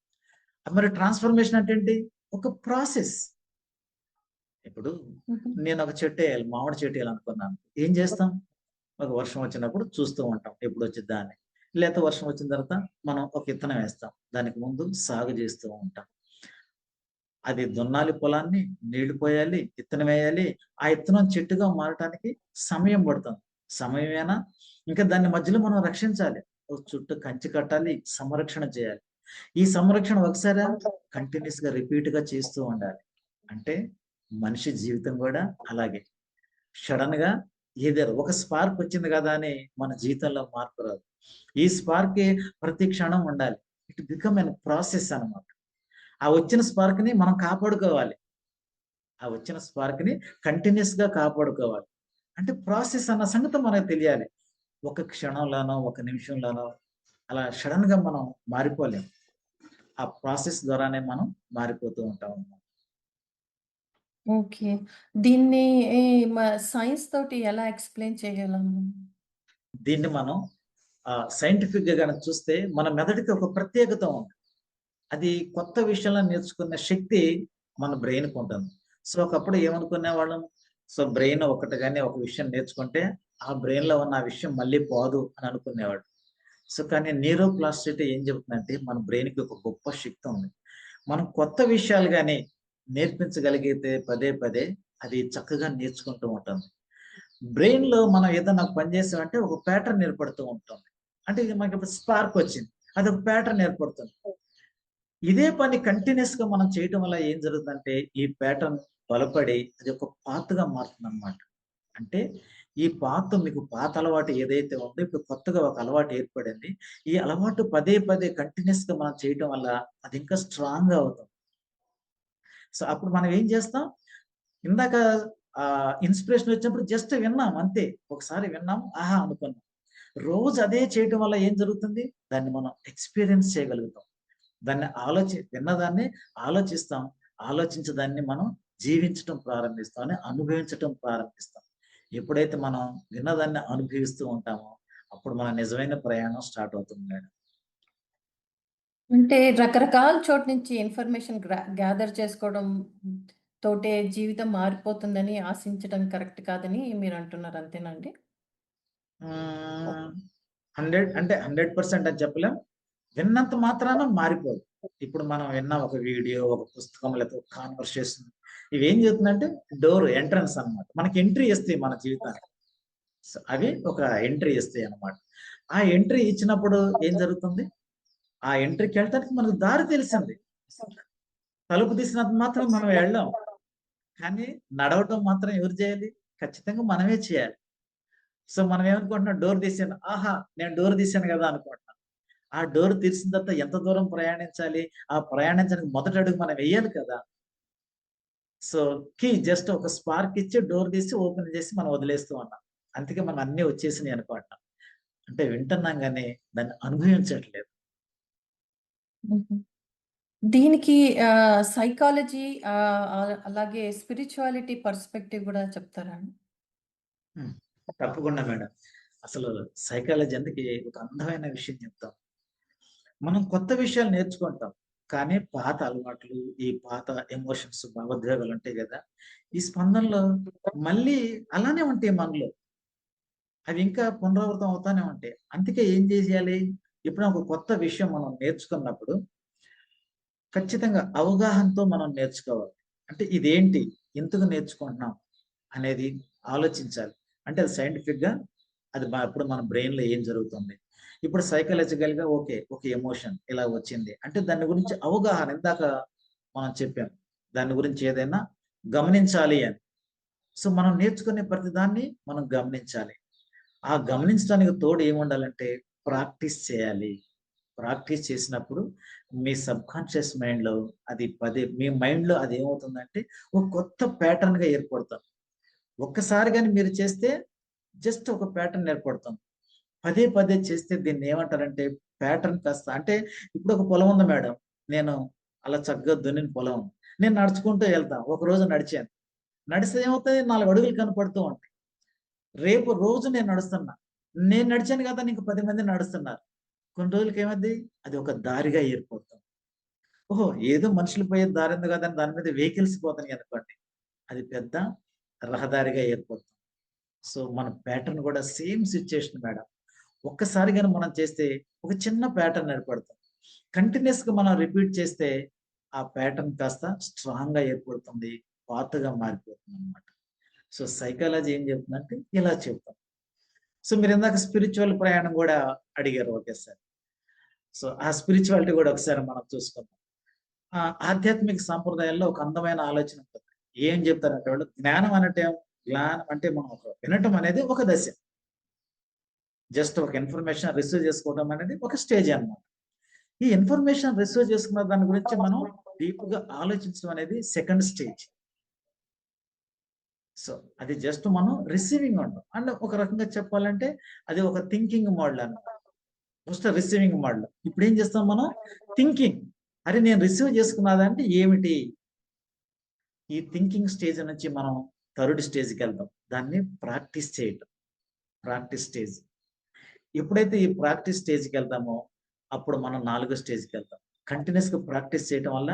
Speaker 2: మరి ట్రాన్స్‌ఫర్మేషన్ అంటే ఏంటి? ఒక ప్రాసెస్. ఇప్పుడు
Speaker 1: హుహు.
Speaker 2: నేనొక చెట్టేయాలి. మామిడి చెట్టేయాలనుకున్నాను. ఏం చేస్తాం? ఒక వర్షం వచ్చినప్పుడు చూస్తూ ఉంటాం. ఎప్పుడొచ్చిద్దా అని. లేతే వర్షం వచ్చిన తర్వాత మనం ఒక ఇత్తనం వేస్తాం. దానికి ముందు సాగు చేస్తూ ఉంటాం. అది దున్నాలి పొలాన్ని, నీళ్లు పోయాలి, ఇత్తనం వేయాలి. ఆ ఇత్తనం చెట్టుగా మారటానికి సమయం పడుతుంది. సమయమేనా ఇంకా దాన్ని మధ్యలో మనం రక్షించాలి. ఓ చుట్టూ కంచె కట్టాలి, సంరక్షణ చేయాలి. ఈ సంరక్షణ ఒకసారా? కంటిన్యూయస్‌గా రిపీట్‌గా చేస్తూ ఉండాలి. అంటే మనిషి జీవితం గూడా అలాగే. సడెన్‌గా ఏదో ఒక స్పార్క్ వచ్చింది గదా! అని మన జీవితంలో మార్పు రాదు. ఈ స్పార్క్‌కి ప్రతి క్షణం ఉండాలి. ఇట్ బికమ్ ఎన్ ప్రాసెస్ అన్నమాట. ఆ వచ్చిన స్పార్క్‌ని మనం కాపాడుకోవాలి. ఆ వచ్చిన స్పార్క్‌ని కంటిన్యూయస్‌గా కాపాడుకోవాలి. అంటే ప్రాసెస్ అన్న సంగతి మనకు తెలియాలి. ఒక క్షణంలోనో, ఒక నిమిషంలోనో అలా సడెన్‌గా మనం మారిపోలేం. ఆ ప్రాసెస్ ద్వారానే మనం మారిపోతూ ఉంటామన్నమాట.
Speaker 1: ఓకే. దీన్ని ఈ మ సైన్స్ తోటి ఎలా ఎక్స్‌ప్లెయిన్ చేయగలము?
Speaker 2: దీన్ని మనం సైంటిఫిక్‌గా గనక చూస్తే మన మెదడుకి ఒక ప్రత్యేకత ఉంది. అది కొత్త విషయాలను నేర్చుకునే శక్తి మన బ్రెయిన్‌కుంటుంది. సో, ఒకప్పుడు ఏమనుకునేవాళ్ళం, సో, బ్రెయిన్ ఒకటి గాని ఒక విషయం నేర్చుకుంటే, ఆ బ్రెయిన్‌లో ఉన్న ఆ విషయం మళ్ళీ పోదు అని అనుకునేవాడు. సో, కానీ న్యూరోప్లాస్టిసిటీ ఏం చెబుతుందంటే, మన బ్రెయిన్‌కి ఒక గొప్ప శక్తి ఉంది. మనం కొత్త విషయాలు గాని నేర్పించగలిగితే పదే పదే అది చక్కగా నేర్చుకుంటూ ఉంటుంది. బ్రెయిన్‌లో మనం ఏదన్నా ఒక పని చేసామంటే ఒక ప్యాటర్న్ ఏర్పడుతూ ఉంటుంది. అంటే ఇది మనకిప్పుడు స్పార్క్ వచ్చింది. అదొక ప్యాటర్న్ ఏర్పడుతుంది. ఇదే పని కంటిన్యూయస్‌గా మనం చేయటం వల్ల ఏం జరుగుతుందంటే, ఈ ప్యాటర్న్ బలపడి అది ఒక పాత్‌గా మారుతుందనమాట. అంటే ఈ పాత మీకు పాత అలవాటు ఏదైతే ఉందో, ఇప్పుడు కొత్తగా ఒక అలవాటు ఏర్పడింది. ఈ అలవాటు పదే పదే కంటిన్యూయస్‌గా మనం చేయటం వల్ల అది ఇంకా స్ట్రాంగ్‌గా అవుతుంది. సో, అప్పుడు మనం ఏం చేస్తాం, ఇందాక ఇన్‌స్పిరేషన్ వచ్చినప్పుడు జస్ట్ విన్నాం అంతే. ఒకసారి విన్నాం, ఆహా! అనుకున్నాం. రోజు అదే చేయటం వల్ల ఏం జరుగుతుంది? దాన్ని మనం ఎక్స్‌పీరియన్స్ చేయగలుగుతాం. దాన్ని విన్నదాన్ని ఆలోచిస్తాం. ఆలోచించి దాన్ని మనం జీవించటం ప్రారంభిస్తాం. అనుభవించటం ప్రారంభిస్తాం. ఎప్పుడైతే మనం విన్నదాన్ని అనుభవిస్తూ ఉంటామో, అప్పుడు మన నిజమైన ప్రయాణం స్టార్ట్ అవుతుంది మేడం.
Speaker 1: అంటే రకరకాల చోటు నుంచి ఇన్ఫర్మేషన్ గ్యాదర్ చేసుకోవడం తోటే జీవితం మారిపోతుందని ఆశించడం కరెక్ట్ కాదని మీరంటున్నారు. అంతేనా అండి?
Speaker 2: ఆహ్, 100 అంటే 100% అని చెప్పలేం. విన్నంత మాత్రాన మారిపోదు. ఇప్పుడు మనం విన్న ఒక వీడియో, ఒక పుస్తకం లేకపోతే ఒక కాన్వర్సేషన్ ఇవేం చేస్తుందంటే ఎంట్రన్స్ అన్నమాట. మనకి ఎంట్రీ ఇస్తాయి మన జీవితానికి. అవి ఒక ఎంట్రీ ఇస్తాయి అన్నమాట. ఆ ఎంట్రీ ఇచ్చినప్పుడు ఏం జరుగుతుంది? ఆ ఎంట్రీకెళ్ళటానికి మనకు దారి తెలిసింది. తలుపు తీసినంత మాత్రం మనం వెళ్ళం. కానీ నడవటం మాత్రం ఎవరు చేయాలి? ఖచ్చితంగా మనమే చేయాలి. సో, మనం ఏమనుకుంటున్నాం డోర్ తీసాను. ఆహా! నేను డోర్ తీశాను గదా! అనుకుంటున్నాం. ఆ డోర్ తెరిసిన తర్వాత ఎంత దూరం ప్రయాణించాలి? ఆ ప్రయాణించడానికి మొదటి అడుగు మనం వెయ్యాలి కదా! సో, జస్ట్ ఒక స్పార్క్ ఇచ్చి డోర్ తీసి ఓపెన్ చేసి మనం వదిలేస్తూ ఉన్నాం. అందుకే మనం అన్నీ వచ్చేసినాయి అనుకుంటున్నాం. అంటే వింటున్నాం గానీ దాన్ని అనుభవించట్లేదు.
Speaker 1: హుహు. దీనికి సైకాలజీ అలాగే స్పిరిచువాలిటీ పర్స్పెక్టివ్ గూడా చెప్తారా అండి?
Speaker 2: హ్మ్. తప్పకుండా మేడం. అసలు సైకాలజీ అందుకే ఒక అందమైన విషయం చెప్తాం. మనం కొత్త విషయాలు నేర్చుకుంటాం. కానీ పాత అలవాట్లు, ఈ పాత ఎమోషన్స్, భావోద్వేగాలు ఉంటాయి గదా! ఈ స్పందనలు మళ్ళీ అలానే ఉంటాయి మనలో. అవి ఇంకా పునరావృతం అవుతానే ఉంటాయి. అందుకే ఏం చేసేయాలి? ఎప్పుడైనా ఒక కొత్త విషయం మనం నేర్చుకున్నప్పుడు ఖచ్చితంగా అవగాహనతో మనం నేర్చుకోవాలి. అంటే ఇదేంటి? ఎందుకు నేర్చుకుంటున్నాం? అనేది ఆలోచించాలి. అంటే అది సైంటిఫిక్‌గా అది ఇప్పుడు మన బ్రెయిన్‌లో ఏం జరుగుతుంది? ఇప్పుడు సైకాలజికల్‌గా ఓకే. ఒక ఎమోషన్ ఇలా వచ్చింది. అంటే దాని గురించి అవగాహన ఇందాక మనం చెప్పాం. దాని గురించి ఏదైనా గమనించాలి అని. సో, మనం నేర్చుకునే ప్రతి దాన్ని మనం గమనించాలి. ఆ గమనించడానికి తోడు ఏముండాలంటే ప్రాక్టీస్ చేయాలి. ప్రాక్టీస్ చేసినప్పుడు మీ సబ్‌కాన్షియస్ మైండ్‌లో మీ మైండ్‌లో అదేమవుతుందంటే ఒక కొత్త ప్యాటర్న్‌గా ఏర్పడుతుంది. ఒక్కసారి గాని మీరు చేస్తే జస్ట్ ఒక ప్యాటర్న్ ఏర్పడుతుంది. పదే పదే చేస్తే దీన్నేమంటారంటే ప్యాటర్న్ కాస్త అంటే ఇప్పుడు ఒక పొలం ఉంది మేడం. నేను అలా చక్కగా దున్నిన పొలం. నేను నడుచుకుంటూ ఎళ్తా. ఒకరోజు నడిచాను. నడిస్తే ఏమవుతాయి 4 అడుగులు కనపడుతూ ఉంటాయి. రేపు రోజు నేను నడుస్తున్నా. నేను నడిచాను కదా! అని ఇంక 10 మంది నడుస్తున్నారు. కొన్ని రోజులకి ఏమైద్ది? అది ఒక దారిగా ఏర్పడుతుంది. ఓహో! ఏదో మనుషులు పోయే దారుంది కదా! అని దాని మీద వెహికల్స్ పోతున్నాయనుకోండి. అది పెద్ద రహదారిగా ఏర్పడుతుంది. సో, మన ప్యాటర్న్ కూడా సేమ్ సిట్యుయేషన్ మేడం. ఒక్కసారి గాని మనం చేస్తే ఒక చిన్న ప్యాటర్న్ ఏర్పడుతుంది. కంటిన్యూయస్‌గా మనం రిపీట్ చేస్తే ఆ ప్యాటర్న్ కాస్త స్ట్రాంగ్‌గా ఏర్పడుతుంది. పాతగా మారిపోతుందనమాట. సో, సైకాలజీ ఏం చెప్తుందంటే ఇలా చెప్తాం. సో, మీరిందాక స్పిరిచ్యువల్ ప్రయాణం గూడా అడిగారు ఒకేసారి. సో, ఆ స్పిరిచ్యువాలిటీ గూడా ఒకసారి మనం చూసుకుందాం. ఆధ్యాత్మిక సాంప్రదాయాల్లో ఒక అందమైన ఆలోచన ఉంటుంది. ఏం చెప్తారంటే వాళ్ళు జ్ఞానం అంటే మనం వినటం అనేది ఒక దశ. జస్ట్ ఒక ఇన్ఫర్మేషన్ రిసీవ్ చేసుకోవడం అనేది ఒక స్టేజ్ అన్నమాట. ఈ ఇన్ఫర్మేషన్ రిసీవ్ చేసుకున్న దాని గురించి మనం డీప్‌గా ఆలోచించడం అనేది సెకండ్ స్టేజ్. సో, అది జస్ట్ మనం రిసీవింగ్ ఉంటాం. అండ్ ఒక రకంగా చెప్పాలంటే అది ఒక థింకింగ్ మోడ్‌లో అన్నమాట. ఫస్ట్ రిసీవింగ్ మోడ్‌లో. ఇప్పుడేం చేస్తాం మనం థింకింగ్. అరే! నేను రిసీవ్ చేసుకున్నదంటే ఏమిటి? ఈ థింకింగ్ స్టేజ్ నుంచి మనం థర్డ్ స్టేజ్‌కెళ్తాం. దాన్ని ప్రాక్టీస్ చేయటం. Practice stage. ఎప్పుడైతే ఈ ప్రాక్టీస్ స్టేజ్‌కెళ్తామో, అప్పుడు మనం నాలుగో స్టేజ్‌కెళ్తాం. కంటిన్యూయస్‌గా ప్రాక్టీస్ చేయటం వల్ల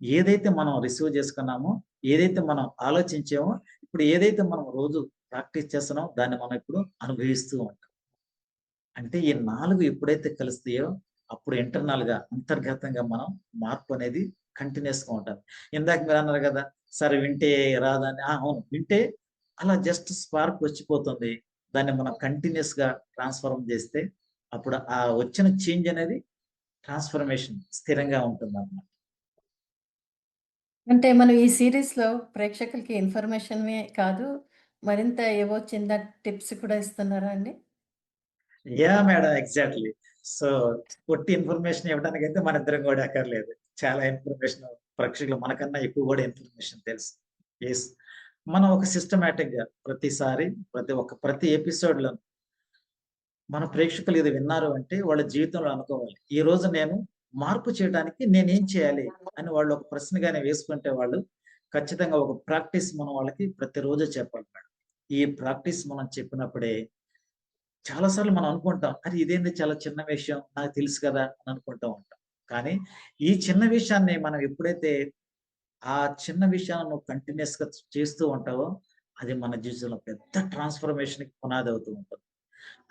Speaker 2: ఏదైతే మనం రిసీవ్ చేసుకున్నామో, ఏదైతే మనం ఆలోచించామో, ఇప్పుడు ఏదైతే మనం రోజు ప్రాక్టీస్ చేస్తున్నామో, దాన్ని మనం ఇప్పుడు అనుభవిస్తూ ఉంటాం. అంటే ఈ 4 ఎప్పుడైతే కలుస్తాయో, అప్పుడు ఇంటర్నల్‌గా అంతర్గతంగా మనం మార్పనేది కంటిన్యూయస్‌గా ఉంటది. ఇందాక మీరన్నారు గదా! సార్ వింటే రాదా అని. అవును. వింటే అలా జస్ట్ స్పార్క్ వచ్చిపోతుంది. దాన్ని మనం కంటిన్యూయస్‌గా ట్రాన్స్‌ఫార్మ్ జేస్తే, అప్పుడు ఆ వచ్చిన చేంజ్ అనేది ట్రాన్స్‌ఫర్మేషన్ స్థిరంగా ఉంటుందన్నమాట.
Speaker 1: అంటే మనం ఈ సీరీస్‌లో ప్రేక్షకులకి ఇన్ఫర్మేషనే కాదు, మరింత ఏవో చిన్న టిప్స్ కూడా ఇస్తున్నారా అండి?
Speaker 2: యాహ్! మేడం. ఎగ్జాక్ట్‌లీ. సో, పొట్టి ఇన్ఫర్మేషన్ ఇవ్వడానికైతే మనిద్దరం గూడా అక్కర్లేదు. చాలా ఇన్ఫర్మేషన్ ప్రేక్షకులు మనకన్నా ఎక్కువ గూడా ఇన్ఫర్మేషన్ తెలుసు. యెస్. మనం ఒక సిస్టమాటిక్‌గా ప్రతి ఎపిసోడ్‌లో మన ప్రేక్షకులు ఇది విన్నారు అంటే వాళ్ళ జీవితంలో అనుకోవాలి. ఈరోజు నేను మార్పు చేయడానికి నేనేం చేయాలి? అని వాళ్ళు ఒక ప్రశ్న గాని వేసుకుంటే వాళ్ళు ఖచ్చితంగా ఒక ప్రాక్టీస్ మనం వాళ్ళకి ప్రతిరోజు చెప్పాలి మేడం. ఈ ప్రాక్టీస్ మనం చెప్పినప్పుడే చాలా సార్లు మనం అనుకుంటాం. అరే! ఇదేంది చాలా చిన్న విషయం. నాకు తెలుసు కదా! అని అనుకుంటూ ఉంటాం. కానీ ఈ చిన్న విషయాన్ని మనం ఎప్పుడైతే ఆ చిన్న విషయాన్ని నువ్వు కంటిన్యూయస్‌గా చేస్తూ ఉంటావో అది మన జీవితంలో పెద్ద ట్రాన్స్‌ఫర్మేషన్‌కి పునాది అవుతూ ఉంటుంది.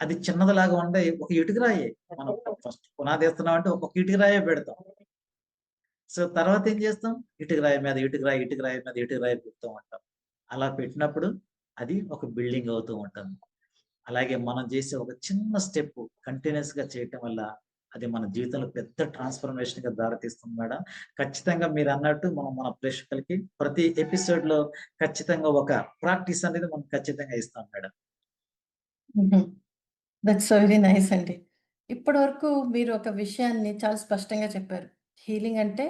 Speaker 2: అది చిన్నదిలాగా ఉండే ఒక ఇటుకరాయే. మనం ఫస్ట్ పునాదేస్తున్నాం అంటే ఒక ఇటుకరాయే పెడతాం. సో, తర్వాత ఏం చేస్తాం? ఇటుకరాయి మీద ఇటుకరాయి, ఇటుకరాయి మీద ఇటుకరాయి పెడుతూ ఉంటాం. అలా పెట్టినప్పుడు అది ఒక బిల్డింగ్ అవుతూ ఉంటుంది. అలాగే మనం చేసే ఒక చిన్న స్టెప్ కంటిన్యూయస్‌గా చేయటం వల్ల అది మన జీవితంలో పెద్ద ట్రాన్స్‌ఫర్మేషన్‌గా దారితీస్తుంది మేడం. ఖచ్చితంగా మీరన్నట్టు మనం మన ప్రేక్షకులకి ప్రతి ఎపిసోడ్‌లో ఖచ్చితంగా ఒక ప్రాక్టీస్ అనేది మనం ఖచ్చితంగా ఇస్తాం మేడం.
Speaker 1: హుహు. దట్స్ సో వెరీ నైస్ అండి. ఇప్పటివరకు మీరు ఒక విషయాన్ని చాలా స్పష్టంగా చెప్పారు. హీలింగ్ అంటే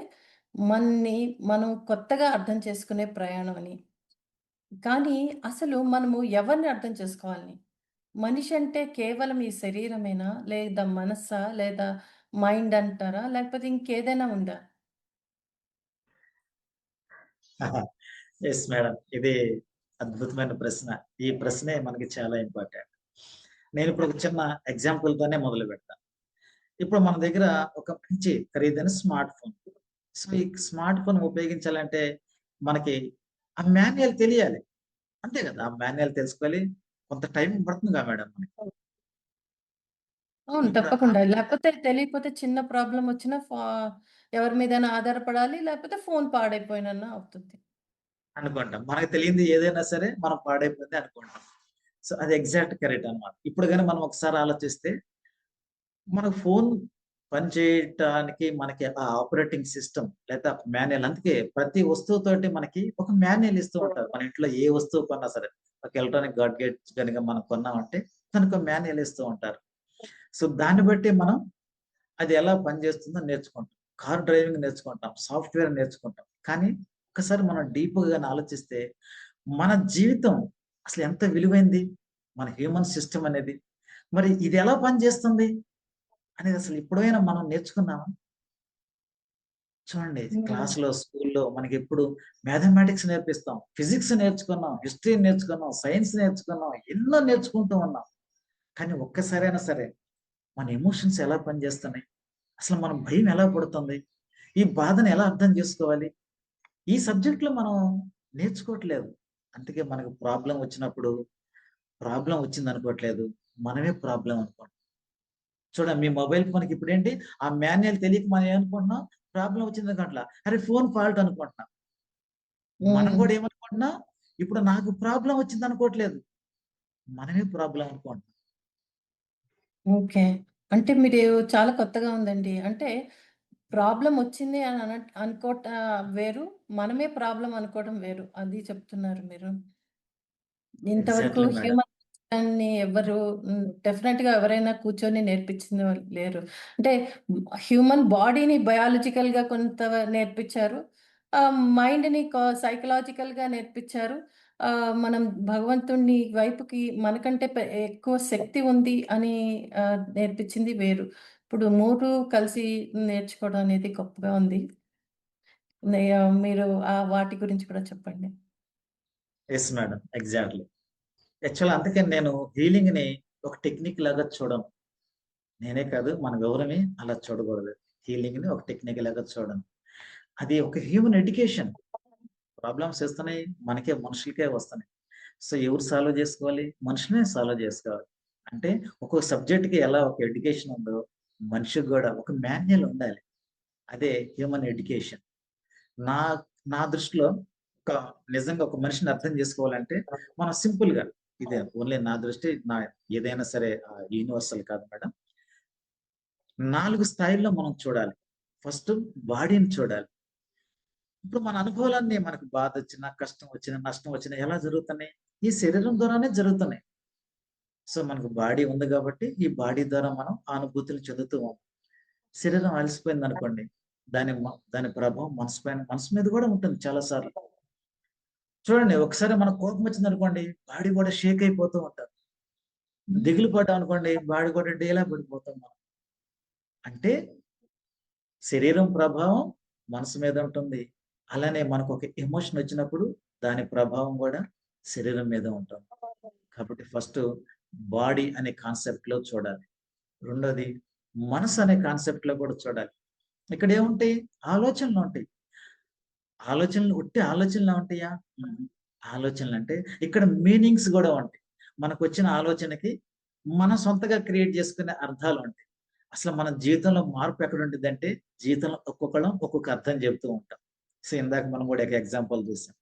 Speaker 1: మన్ని మనం కొత్తగా అర్థం చేసుకునే ప్రయాణం అని. కానీ అసలు మనము ఎవరిని అర్థం చేసుకోవాలని? మనిషి అంటే కేవలం ఈ శరీరమేనా? లేదా మనస్సా? లేదా మైండ్ అంటారా? లేకపోతే ఇంకేదైనా ఉందా?
Speaker 2: Yes madam. ఇది అద్భుతమైన ప్రశ్న. ఈ ప్రశ్నే మనకి చాలా ఇంపార్టెంట్. నేనిప్పుడు ఒక చిన్న ఎగ్జాంపుల్‌తోనే మొదలుపెడతాను. ఇప్పుడు మన దగ్గర ఒక మంచి ఖరీదైన స్మార్ట్ ఫోన్. సో, ఈ స్మార్ట్ ఫోన్ ఉపయోగించాలంటే మనకి ఆ మాన్యువల్ తెలియాలి. అంతే కదా! ఆ మాన్యువల్ తెలుసుకోవాలి. కొంత టైం పడుతుందిగా మేడం మనకి.
Speaker 1: అవును.
Speaker 2: ఇప్పుడు
Speaker 1: తప్పకుండా. లేకపోతే తెలియకపోతే చిన్న ప్రాబ్లమ్ వచ్చినా ఎవరి మీదైనా ఆధారపడాలి. లేకపోతే ఫోను పాడైపోయినన్నా అవుతుంది.
Speaker 2: అనుకుంటాం. మనకు తెలియంది ఏదైనా సరే మనం పాడైపోయింది అనుకుంటాం. సో, అది ఎగ్జాక్ట్ కరెక్ట్ అన్నమాట. ఇప్పుడు గాని మనం ఒకసారి ఆలోచిస్తే మన ఫోన్ పనిచేయటానికి మనకి ఆ ఆపరేటింగ్ సిస్టమ్ లేదా మాన్యువల్ అందుకే ప్రతి వస్తువుతోటి మనకి ఒక మాన్యువల్ ఇస్తూ ఉంటారు. మన ఇంట్లో ఏ వస్తువు కొన్నా సరే. ఒక ఎలక్ట్రానిక్ గాడ్గెట్స్ గనుక మనం కొన్నామంటే దానికో మాన్యువల్ ఇస్తూ ఉంటారు. సో, దాన్ని బట్టి మనం అది ఎలా పనిచేస్తుందో నేర్చుకుంటాం. కార్ డ్రైవింగ్ నేర్చుకుంటాం. సాఫ్ట్‌వేర్ నేర్చుకుంటాం. కానీ ఒక్కసారి మనం డీప్‌గా గాని ఆలోచిస్తే మన జీవితం అసలు ఎంత విలువైంది? మన హ్యూమన్ సిస్టమ్ అనేది. మరి ఇది ఎలా పనిచేస్తుంది? అనేది అసలు ఎప్పుడైనా మనం నేర్చుకున్నామా? చూడండి
Speaker 1: హ్మ్.
Speaker 2: క్లాస్‌లో, స్కూల్‌లో మనకెప్పుడు మ్యాథమెటిక్స్ నేర్పిస్తాం. ఫిజిక్స్ నేర్చుకున్నాం. హిస్టరీ నేర్చుకున్నాం. సైన్స్ నేర్చుకున్నాం. ఎన్నో నేర్చుకుంటూ ఉన్నాం. కానీ ఒక్కసారైనా సరే మన ఎమోషన్స్ ఎలా పనిచేస్తున్నాయి? అసలు మన భయం ఎలా పుడుతుంది? ఈ బాధను ఎలా అర్థం చేసుకోవాలి? ఈ సబ్జెక్ట్‌లో మనం నేర్చుకోవట్లేదు. అందుకే మనకు ప్రాబ్లమ్ వచ్చిందనుకోవట్లేదు. మనమే ప్రాబ్లమ్ అనుకుంటున్నాం. చూడండి మీ మొబైల్ ఫోన్‌కి ఇప్పుడేంటి ఆ మాన్యువల్ తెలియక మనం ఏమనుకుంటున్నాం? ప్రాబ్లమ్ వచ్చిందనుకోవట్ల. అరే! ఫోన్ ఫాల్ట్ అనుకుంటున్నాం. మనం
Speaker 1: హ్మ్.
Speaker 2: గూడా ఏమనుకుంటున్నాం? ఇప్పుడు నాకు ప్రాబ్లమ్ వచ్చిందనుకోవట్లేదు. మనమే ప్రాబ్లమ్ అనుకుంటున్నాం.
Speaker 1: ఓకే. అంటే మీరు చాలా కొత్తగా ఉందండి. అంటే ప్రాబ్లమ్ వచ్చింది అని అనుకోట వేరు. మనమే ప్రాబ్లమ్ అనుకోవడం వేరు. అది చెప్తున్నారు మీరు. ఇంతవరకు
Speaker 2: ఎగ్జాక్ట్‌లీ మేడం.
Speaker 1: హ్యూమన్‌ని ఎవ్వరు డెఫినెట్‌గా ఎవరైనా కూర్చొని నేర్పించిన వాళ్ళు లేరు. అంటే హ్యూమన్ బాడీని బయాలజికల్‌గా కొంత నేర్పించారు. మైండ్‌ని సైకలాజికల్‌గా నేర్పించారు. మనం భగవంతుడిని వైపుకి మనకంటే ఎక్కువ శక్తి ఉంది అని నేర్పించింది వేరు. ఇప్పుడు 3 కలిసి నేర్చుకోవడం అనేది గొప్పగా ఉంది. మీరు వాటి గురించి కూడా చెప్పండి.
Speaker 2: Yes madam. ఎగ్జాక్ట్‌లీ. యాక్చువల్‌గా అందుకని నేను హీలింగ్‌ని ఒక టెక్నిక్ లాగా చూడను. నేనే కాదు మనమెవరమి అలా చూడకూడదు. హీలింగ్‌ని ఒక టెక్నిక్ లాగా చూడను. అది ఒక హ్యూమన్ ఎడ్యుకేషన్. ప్రాబ్లమ్స్ వస్తున్నాయి. మనకే మనుషులకే వస్తున్నాయి. సో, ఎవరు సాల్వ్ జేసుకోవాలి? మనుషులే సాల్వ్ జేసుకోవాలి. అంటే ఒక్కొక్క సబ్జెక్ట్‌కి ఎలా ఒక ఎడ్యుకేషన్ ఉందో, మనిషికి గూడా ఒక మాన్యువల్ ఉండాలి. అదే హ్యూమన్ ఎడ్యుకేషన్. నా నా దృష్టిలో ఒక నిజంగా ఒక మనిషిని అర్థం జేసుకోవాలంటే, మనం సింపుల్‌గా ఇదే ఓన్లీ నా దృష్టి ఏదైనా సరే యూనివర్సల్ కాదు మేడం. 4 స్థాయిల్లో మనం చూడాలి. ఫస్ట్ బాడీని చూడాలి. ఇప్పుడు మన అనుభవాలన్నీ మనకు బాధొచ్చినా, కష్టం వచ్చినా, నష్టం వచ్చినా ఎలా జరుగుతున్నాయి? ఈ శరీరం ద్వారానే జరుగుతున్నాయి. సో, మనకు బాడీ ఉంది గాబట్టి, ఈ బాడీ ద్వారా మనం ఆ అనుభూతులు చెందుతూ ఉంటాం. శరీరం అలసిపోయిందనుకోండి, దాని ప్రభావం మనసు మీద గూడా ఉంటుంది చాలా సార్లు. చూడండి ఒకసారి మనకు కోపమొచ్చిందనుకోండి, బాడీ గూడా షేక్ అయిపోతూ ఉంటారు.
Speaker 1: హ్మ్.
Speaker 2: దిగులు పడ్డామనుకోండి బాడీ కూడా డీలా పడిపోతాం మనం. అంటే శరీరం ప్రభావం మనసు మీద ఉంటుంది. అలానే మనకొక ఎమోషన్ వచ్చినప్పుడు దాని ప్రభావం గూడా శరీరం మీద ఉంటుంది. కాబట్టి ఫస్టు బాడీ అనే కాన్సెప్ట్‌లో చూడాలి. రెండోది మనసు అనే కాన్సెప్ట్‌లో కూడా చూడాలి. ఇక్కడేముంటాయి? ఆలోచనలుంటాయి. ఆలోచనలు ఉట్టి ఆలోచనలే ఉంటాయా? హుహు. ఆలోచనలంటే ఇక్కడ మీనింగ్స్ గూడా ఉంటాయి. మనకొచ్చిన ఆలోచనకి మనం సొంతగా క్రియేట్ చేసుకునే అర్థాలుంటాయి. అసలు మన జీవితంలో మార్పు ఎక్కడుండిద్దంటే, జీవితంలో ఒక్కొక్కళ్ళం ఒక్కొక్క అర్థం చెప్తూ ఉంటాం. సో, ఇందాక మనం గూడా ఒక ఎగ్జాంపుల్ చూసాం.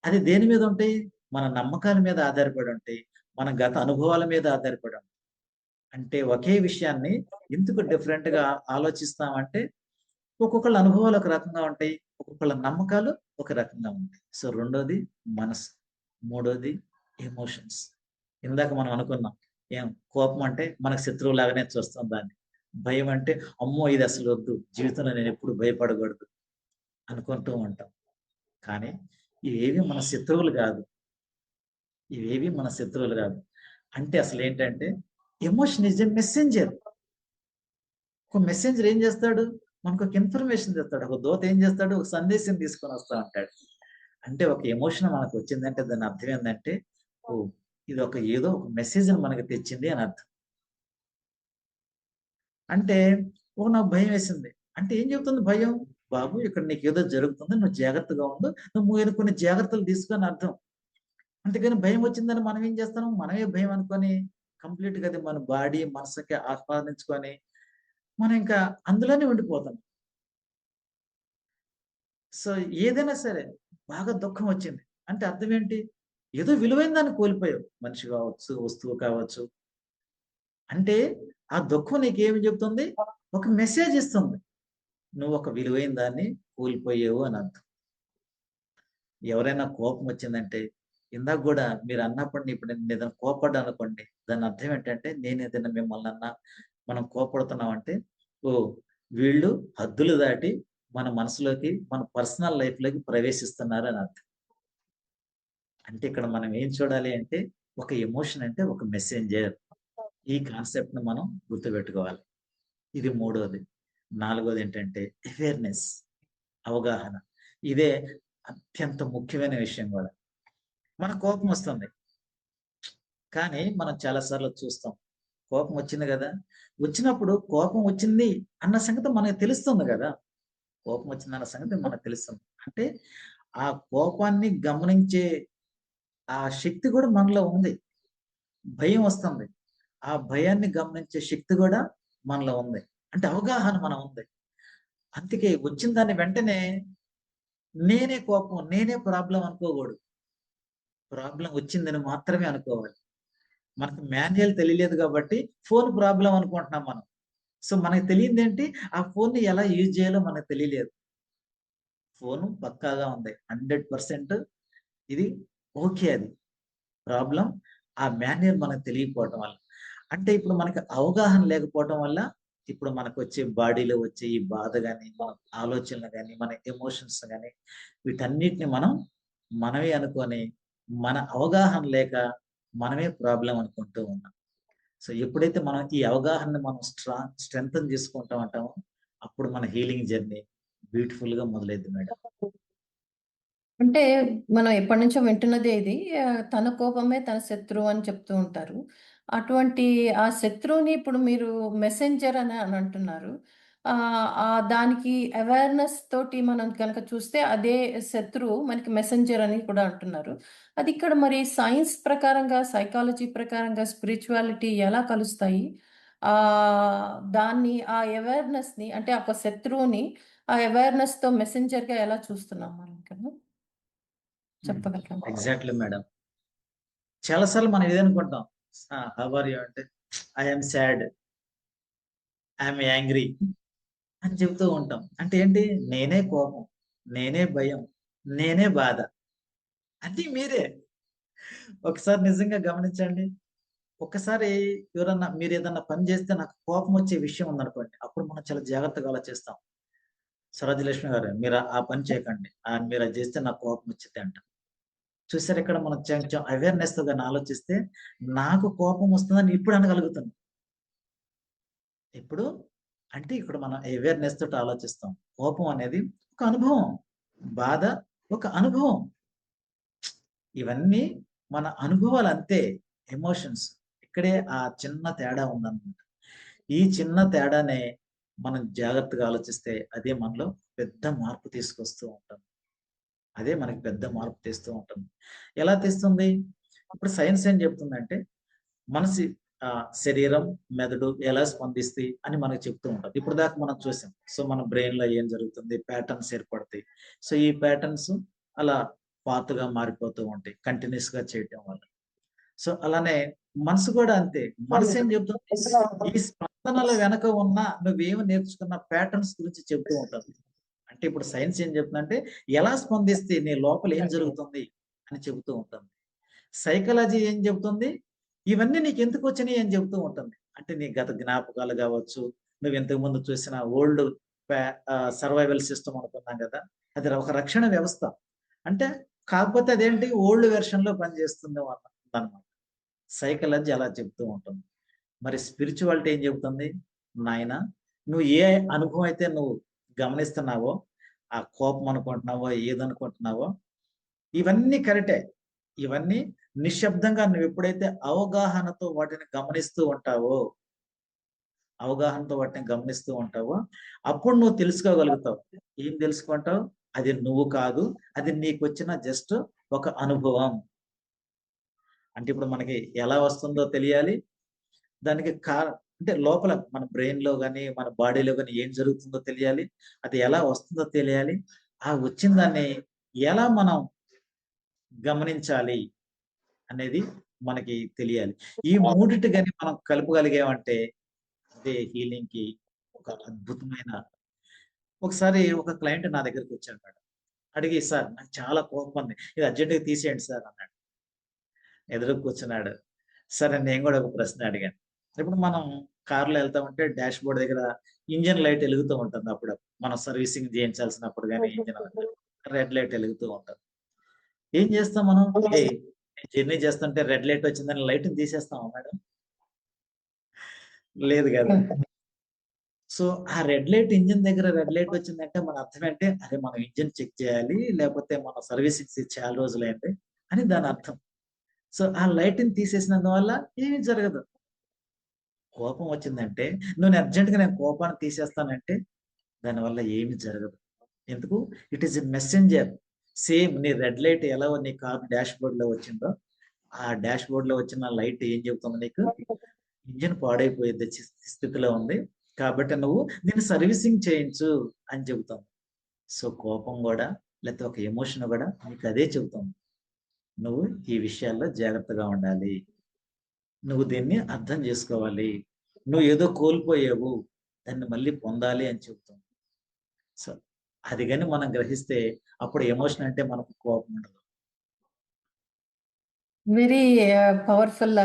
Speaker 2: అది దేని మీద ఉంటాయి? మన నమ్మకాల మీద ఆధారపడి ఉంటాయి. మన గత అనుభవాల మీద ఆధారపడి ఉంటాయి. అంటే ఒకే విషయాన్ని ఎందుకు డిఫరెంట్‌గా ఆలోచిస్తామంటే, ఒక్కొక్కళ్ళ అనుభవాలు ఒక రకంగా ఉంటాయి. ఒక్కొక్కళ్ళ నమ్మకాలు ఒక రకంగా ఉంటాయి. సో, రెండోది మనసు. మూడోది ఎమోషన్స్. ఇందాక మనం అనుకున్నాం. ఏం కోపం అంటే మనకు శత్రువులాగానే చూస్తాం దాన్ని. భయం అంటే అమ్మో! ఇది అసలు వద్దు. జీవితంలో నేనెప్పుడు భయపడకూడదు అనుకుంటూ ఉంటాం. కానీ ఇవేవి మన శత్రువులు గాదు. ఇవేవి మన శత్రువులు గాదు. అంటే అసలేంటంటే ఎమోషన్ ఈస్ ఎ మెసెంజర్. ఒక మెసెంజర్ ఏం జేస్తాడు? మనకొక ఇన్ఫర్మేషన్ తెస్తాడు. ఒక దూత ఏం జేస్తాడు? ఒక సందేశం తీసుకొనొస్తా ఉంటాడు. అంటే ఒక ఎమోషన్ మనకొచ్చిందంటే దాని అర్థం ఏందంటే, ఓహ్! ఇదొక ఏదో ఒక మెసేజ్‌ని మనకు తెచ్చింది అని అర్థం. అంటే ఓహ్! నాకు భయమేసింది. అంటే ఏం చెప్తుంది భయం? బాబు ఇక్కడ నీకేదో జరుగుతుంది. నువ్వు జాగ్రత్తగా ఉండు. నువ్వు కొన్ని జాగ్రత్తలు తీసుకో అని అర్థం. అంతేగాని భయం వచ్చిందని మనం ఏం చేస్తాం? మనమే భయం అనుకోని కంప్లీట్‌గా అది మన బాడీ, మనసుకి ఆస్వాదించుకొని మనం ఇంకా అందులోనే ఉండిపోతాం. సో, ఏదైనా సరే బాగా దుఃఖం వచ్చింది. అంటే అర్థం ఏంటి? ఏదో విలువైన దాన్ని కోల్పోయావు. మనిషి కావచ్చు, వస్తువు కావచ్చు. అంటే ఆ దుఃఖం నీకేమి చెప్తుంది? ఒక మెసేజ్ ఇస్తుంది. నువ్వొక విలువైన దాన్ని కోల్పోయావు అని అర్థం. ఎవరైనా కోపం వచ్చిందంటే, ఇందాక గూడా మీరన్నప్పుడు ఇప్పుడు నేనేదైనా కోప్పడ్డాననుకోండి, దాని అర్థం ఏంటంటే, నేనేదైనా మిమ్మల్నన్నా, మనం కోప్పడుతున్నామంటే, ఓహ్! వీళ్ళు హద్దులు దాటి మన మనసులోకి, మన పర్సనల్ లైఫ్‌లోకి ప్రవేశిస్తున్నారు అని అర్థం. అంటే ఇక్కడ మనం ఏం చూడాలి అంటే, ఒక ఎమోషన్ అంటే ఒక మెసెంజర్. ఈ కాన్సెప్ట్‌ని మనం గుర్తుపెట్టుకోవాలి. ఇది మూడోది. నాలుగోదేంటంటే అవేర్‌నెస్. అవగాహన. ఇదే అత్యంత ముఖ్యమైన విషయం గూడా. మనకు కోపమొస్తుంది. కానీ మనం చాలా సార్లు చూస్తాం. కోపం వచ్చింది గదా! వచ్చినప్పుడు కోపం వచ్చింది అన్న సంగతి మనకు తెలుస్తుంది గదా! కోపం వచ్చిందన్న సంగతి మనకు తెలుస్తుంది. అంటే ఆ కోపాన్ని గమనించే ఆ శక్తి గూడా మనలో ఉంది. భయం వస్తుంది. ఆ భయాన్ని గమనించే శక్తి గూడా మనలో ఉంది. అంటే అవగాహన మనం ఉంది. అందుకే వచ్చిన దాన్ని వెంటనే నేనే కోపం, నేనే ప్రాబ్లమ్ అనుకోకూడదు. ప్రాబ్లమ్ వచ్చిందని మాత్రమే అనుకోవాలి. మనకు మాన్యుయల్ తెలియలేదు కాబట్టి ఫోన్ ప్రాబ్లమ్ అనుకుంటున్నాం మనం. సో, మనకు తెలియనిదేంటి ఆ ఫోన్‌ని ఎలా యూజ్ చేయాలో మనకు తెలియలేదు. ఫోను పక్కాగా ఉంది. 100% ఇది ఓకే అది. ప్రాబ్లమ్ ఆ మాన్యుయల్ మనకు తెలియకపోవటం వల్ల. అంటే ఇప్పుడు మనకు అవగాహన లేకపోవటం వల్ల ఇప్పుడు మనకొచ్చే బాడీలో వచ్చే ఈ బాధ గాని, మన ఆలోచనలు గాని, మన ఎమోషన్స్ గాని వీటన్నిటిని మనం మనమే అనుకోని మన అవగాహన లేక మనమే ప్రాబ్లమ్ అనుకుంటూ ఉన్నాం. సో, ఎప్పుడైతే మనం ఈ అవగాహనని మనం స్ట్రెంథెన్ చేసుకుంటా ఉంటామో, అప్పుడు మన హీలింగ్ జర్నీ బ్యూటిఫుల్‌గా మొదలైద్ది మేడం.
Speaker 1: అంటే మనం ఎప్పటినుంచో వింటున్నదే ఇది. తన కోపమే తన శత్రువు అని చెప్తూ ఉంటారు. అటువంటి ఆ శత్రువుని ఇప్పుడు మీరు మెసెంజర్ అని అంటున్నారు. దానికి అవేర్‌నెస్ తోటి మనం గనక చూస్తే అదే శత్రువు మనకి మెసెంజర్ అని కూడా అంటున్నారు. అది ఇక్కడ మరి సైన్స్ ప్రకారంగా, సైకాలజీ ప్రకారంగా, స్పిరిచువాలిటీ ఎలా కలుస్తాయి? దాన్ని ఆ అవేర్‌నెస్‌ని అంటే ఒక శత్రువుని ఆ అవేర్‌నెస్‌తో మెసెంజర్‌గా ఎలా చూస్తున్నాం మనం ఇక్కడ?
Speaker 2: హ్మ్.
Speaker 1: చెప్పగలరా?
Speaker 2: Exactly madam. చాలా సార్లు మనం ఇదనుకుంటాం. హౌ ఆర్ యూ అంటే I am sad, I am angry అని చెప్తూ ఉంటాం. అంటే ఏంటి? నేనే కోపం, నేనే భయం, నేనే బాధ. అన్నీ మీరే. ఒకసారి నిజంగా గమనించండి. ఒక్కసారి ఎవరన్నా మీరేదన్నా పని చేస్తే నాకు కోపమొచ్చే విషయం ఉందనుకోండి. అప్పుడు మనం చాలా జాగ్రత్తగా ఆలోచిస్తాం. సరోజలక్ష్మి గారు మీరు ఆ పని చేయకండి. మీరది చేస్తే నాకు కోపమొచ్చిద్ది అంటాం. చూసారా ఇక్కడ మనం కొంచెం అవేర్‌నెస్‌తో గాని ఆలోచిస్తే, నాకు కోపం వస్తుందని ఇప్పుడు అనగలుగుతున్నాను. ఇప్పుడు అంటే ఇక్కడ మనం అవేర్‌నెస్ తోటి ఆలోచిస్తాం. కోపం అనేది ఒక అనుభవం. బాధ ఒక అనుభవం. ఇవన్నీ మన అనుభవాలంతే. ఎమోషన్స్. ఇక్కడే ఆ చిన్న తేడా ఉందన్నమాట. ఈ చిన్న తేడానే మనం జాగ్రత్తగా ఆలోచిస్తే అదే మనలో పెద్ద మార్పు తీసుకొస్తూ ఉంటుంది. అదే మనకి పెద్ద మార్పు తెస్తూ ఉంటుంది. ఎలా తెస్తుంది? ఇప్పుడు సైన్స్ ఏం చెప్తుందంటే మనసి శరీరం, మెదడు ఎలా స్పందిస్తాయి అని మనకు చెప్తూ ఉంటది. ఇప్పటిదాకా మనం చూసాం. సో, మన బ్రెయిన్‌లో ఏం జరుగుతుంది? ప్యాటర్న్స్ ఏర్పడతాయి. సో, ఈ ప్యాటర్న్స్ అలా పాతగా మారిపోతూ ఉంటాయి. కంటిన్యూయస్‌గా చేయటం వల్ల. సో, అలానే మనసు కూడా అంతే. మనసేం చెప్తుంది? ఈ స్పందనల వెనక ఉన్న నువ్వేమి నేర్చుకున్న ప్యాటర్న్స్ గురించి చెప్తూ ఉంటది. అంటే ఇప్పుడు సైన్స్ ఏం చెప్తుందంటే, ఎలా స్పందిస్తే నీ లోపల ఏం జరుగుతుంది అని చెబుతూ ఉంటుంది. సైకాలజీ ఏం చెబుతుంది? ఇవన్నీ నీకెందుకొచ్చినియి అని చెబుతూ ఉంటుంది. అంటే నీ గత జ్ఞాపకాలు గావచ్చు, నువ్వు ఇంతకుముందు చూసిన ఓల్డ్ సర్వైవల్ సిస్టమ్ అనుకున్నాం గదా! అది ఒక రక్షణ వ్యవస్థ. అంటే కాకపోతే అదేంటి ఓల్డ్ వెర్షన్‌లో పనిచేస్తుంది అన్నమాట. సైకాలజీ అలా చెప్తూ ఉంటుంది. మరి స్పిరిచువాలిటీ ఏం చెబుతుంది? నాయనా నువ్వు ఏ అనుభవం అయితే నువ్వు గమనిస్తున్నావో, ఆ కోపం అనుకుంటున్నావో, ఏదనుకుంటున్నావో ఇవన్నీ కరెక్టే. ఇవన్నీ నిశ్శబ్దంగా నువ్వెప్పుడైతే అవగాహనతో వాటిని గమనిస్తూ ఉంటావో, అవగాహనతో వాటిని గమనిస్తూ ఉంటావో, అప్పుడు నువ్వు తెలుసుకోగలుగుతావు. ఏం తెలుసుకుంటావు? అది నువ్వు కాదు. అది నీకొచ్చిన జస్ట్ ఒక అనుభవం. అంటే ఇప్పుడు మనకి ఎలా వస్తుందో తెలియాలి. దానికి అంటే లోపల మన బ్రెయిన్‌లో గాని, మన బాడీలో గాని ఏం జరుగుతుందో తెలియాలి. అది ఎలా వస్తుందో తెలియాలి. ఆ వచ్చిన దాన్ని ఎలా మనం గమనించాలి అనేది మనకి తెలియాలి. ఈ మూడిటి గాని మనం కలపగలిగామంటే అదే హీలింగ్‌కి ఒక అద్భుతమైన ఒకసారి ఒక క్లయింట్ నా దగ్గరికొచ్చాడు మేడం. అడిగి "సార్ నాకు చాలా కోపముంది. ఇది అర్జెంట్‌గా తీసేయండి సార్" అన్నాడు. ఎదురుగా కూర్చున్నాడు. సరే నేను గూడా ఒక ప్రశ్న అడిగాను. ఇప్పుడు మనం కార్‌లో ఎళ్తా ఉంటే డాష్‌బోర్డ్ దగ్గర ఇంజిన్ లైట్ ఎలుగుతూ ఉంటుంది అప్పుడప్పుడు. మనం సర్వీసింగ్ చేయించాల్సినప్పుడు గాని ఇంజిన్ రెడ్ లైట్ ఎలుగుతూ ఉంటది. ఏం చేస్తాం మనం? ఏయ్! జర్నీ చేస్తుంటే రెడ్ లైట్ వచ్చిందని లైట్‌ని తీసేస్తామా మేడం? లేదు గదా! సో, ఆ రెడ్ లైట్ ఇంజిన్ దగ్గర రెడ్ లైట్ వచ్చిందంటే మన అర్థం ఏంటి? అరే! మనం ఇంజిన్ చెక్ చేయాలి. లేపోతే మనం సర్వీసింగ్‌కి చాలా రోజులైంది అని దాని అర్థం. సో, ఆ లైట్‌ని తీసేసినందువల్ల ఏమి జరగదు. కోపం వచ్చిందంటే నేను కోపాన్ని తీసేస్తానంటే దానివల్ల ఏమి జరగదు. ఎందుకు? It is a messenger. Same నీ రెడ్ లైట్ ఎలా నీ కార్ డాష్‌బోర్డ్‌లో వచ్చిందో, ఆ డాష్‌బోర్డ్‌లో వచ్చిన లైట్ ఏం చెప్తుంది నీకు? ఇంజిన్ పాడైపోయే స్థితిలో ఉంది. కాబట్టి నువ్వు దీన్ని సర్వీసింగ్ చేయించు అని చెబుతాం. సో, కోపం గూడా లేతే ఒక ఎమోషన్ గూడా నీకదే చెబుతుంది. నువ్వు ఈ విషయాల్లో జాగ్రత్తగా ఉండాలి. నువ్వు దీన్ని అర్థం జేసుకోవాలి. నువ్వు ఏదో కోల్పోయావు. దాన్ని మళ్ళీ పొందాలి అని చెబుతుంది. సో, అది గాని మనం గ్రహిస్తే అప్పుడు ఎమోషన్ అంటే మనకు కోపం ఉండదు.
Speaker 1: వెరీ పవర్‌ఫుల్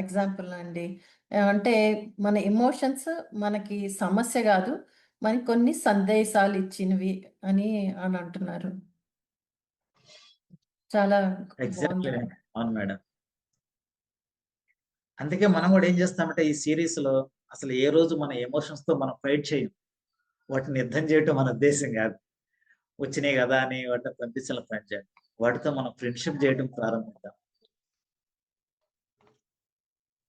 Speaker 1: ఎగ్జాంపుల్ అండి. అంటే మన ఎమోషన్స్ మనకి సమస్య గాదు. మనకి కొన్ని సందేశాలిచ్చినవి అని అంటున్నారు. చాలా
Speaker 2: ఎగ్జాక్ట్‌లీ.
Speaker 1: బావుందండి.
Speaker 2: అవును మేడం. అందుకే మనం గూడా ఏం జేస్తామంటే ఈ సీరీస్‌లో అసలు ఏ రోజు మన ఎమోషన్స్‌తో మనం ఫైట్ చేయం. వాటిని యుద్ధం చేయటం మన ఉద్దేశ్యం గాదు. వచ్చినాయి గదా! అని వాటిని పంపించాలని ప్లాన్ చేయం. వాటితో మనం ఫ్రెండ్‌షిప్ జేయటం ప్రారంభిద్దాం.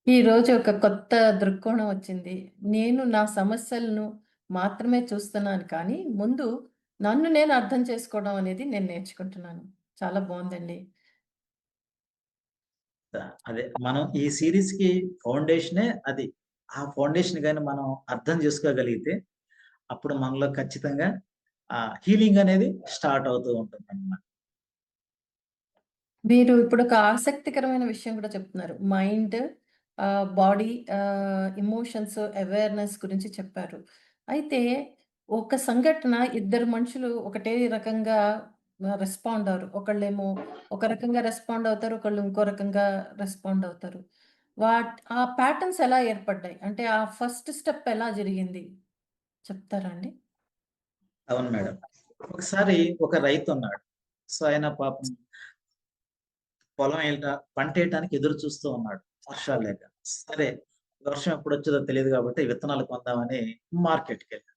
Speaker 1: ఈరోజు ఒక కొత్త దృక్కోణం వచ్చింది. నేను నా సమస్యలను మాత్రమే చూస్తున్నాను కానీ, ముందు నన్ను నేను అర్థం చేసుకోవడం అనేది నేను నేర్చుకుంటున్నాను. చాలా బావుందండి.
Speaker 2: అదే మనం ఈ సీరీస్‌కి ఫౌండేషనే అది. ఆ ఫౌండేషన్ గాని మనం అర్థం చేసుకోగలిగితే అప్పుడు మనలో ఖచ్చితంగా హీలింగ్ అనేది స్టార్ట్ అవుతూ ఉంటుందన్నమాట.
Speaker 1: మీరు ఇప్పుడొక ఆసక్తికరమైన విషయం కూడా చెప్తున్నారు. మైండ్, బాడీ, ఎమోషన్స్, అవేర్‌నెస్ గురించి చెప్పారు. అయితే ఒక సంఘటన ఇద్దరు మనుషులు ఒకటే రకంగా రెస్పాండ్ అవ్వరు. ఒకళ్ళేమో ఒక రకంగా రెస్పాండ్ అవుతారు. ఒకళ్ళు ఇంకో రకంగా రెస్పాండ్ అవుతారు. ఆ ప్యాటర్న్స్ ఎలా ఏర్పడ్డాయి? అంటే ఆ ఫస్ట్ స్టెప్ ఎలా జరిగింది? చెప్తారా అండి?
Speaker 2: అవును మేడం. ఒకసారి ఒక రైతున్నాడు. సో, ఆయన పాపం పొలం పంటేయటానికి ఎదురు చూస్తూ ఉన్నాడు. వర్షాలు లేక. సరే, వర్షం ఎప్పుడొచ్చేదో తెలీదు కాబట్టి విత్తనాలు కొందామని మార్కెట్‌కెళ్ళాడు.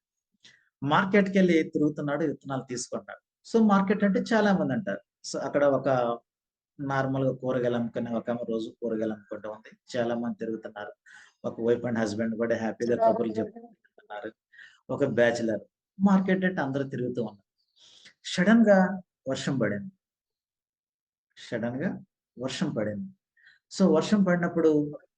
Speaker 2: మార్కెట్‌కెళ్ళి తిరుగుతున్నాడు, విత్తనాలు తీసుకున్నాడు. సో, మార్కెట్ అంటే చాలా మందంటారు. సో, అక్కడ ఒక నార్మల్‌గా కూరగాయలు అమ్ముకునే ఒకామె రోజు కూరగాయలు అమ్ముకుంటూ ఉంది. చాలా మంది తిరుగుతున్నారు. ఒక వైఫ్ అండ్ హస్బాండ్ కూడా హ్యాపీగా కబుర్లు చెప్పుకుంటున్నారు. ఒక బ్యాచిలర్. మార్కెట్ అంటే అందరూ తిరుగుతూ ఉన్నారు. సడెన్‌గా వర్షం పడింది. సడెన్‌గా వర్షం పడింది. సో, వర్షం పడినప్పుడు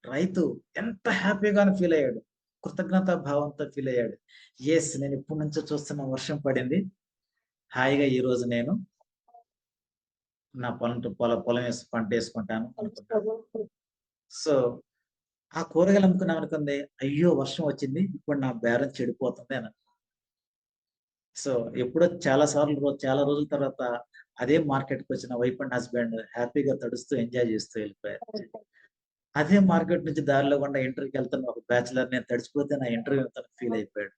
Speaker 2: రైతు ఎంత హ్యాపీగాను ఫీల్ అయ్యాడు. కృతజ్ఞతా భావంతో ఫీల్ అయ్యాడు. యెస్, నేను ఎప్పటి నుంచో చూస్తున్న వర్షం పడింది. హాయిగా ఈరోజు నేను నా పొలం పంటేసుకుంటాను అనుకున్నాడు. సో, ఆ కూరగాయలు అమ్ముకున్నామనుకుంది, అయ్యో! వర్షం వచ్చింది. ఇప్పుడు నా బేరం చెడిపోతుంది అని. సో, ఎప్పుడో చాలా రోజుల తర్వాత అదే మార్కెట్‌కొచ్చిన వైఫ్ అండ్ హస్బాండ్ హ్యాపీగా తడుస్తూ ఎంజాయ్ చేస్తూ వెళ్ళిపోయారు. అదే మార్కెట్ నుంచి దారిలో గుండా ఇంటర్వ్యూకెళ్తున్న ఒక బ్యాచిలర్ నేను తడిచిపోతే నా ఇంటర్వ్యూ అవుతాను ఫీల్ అయిపోయాడు.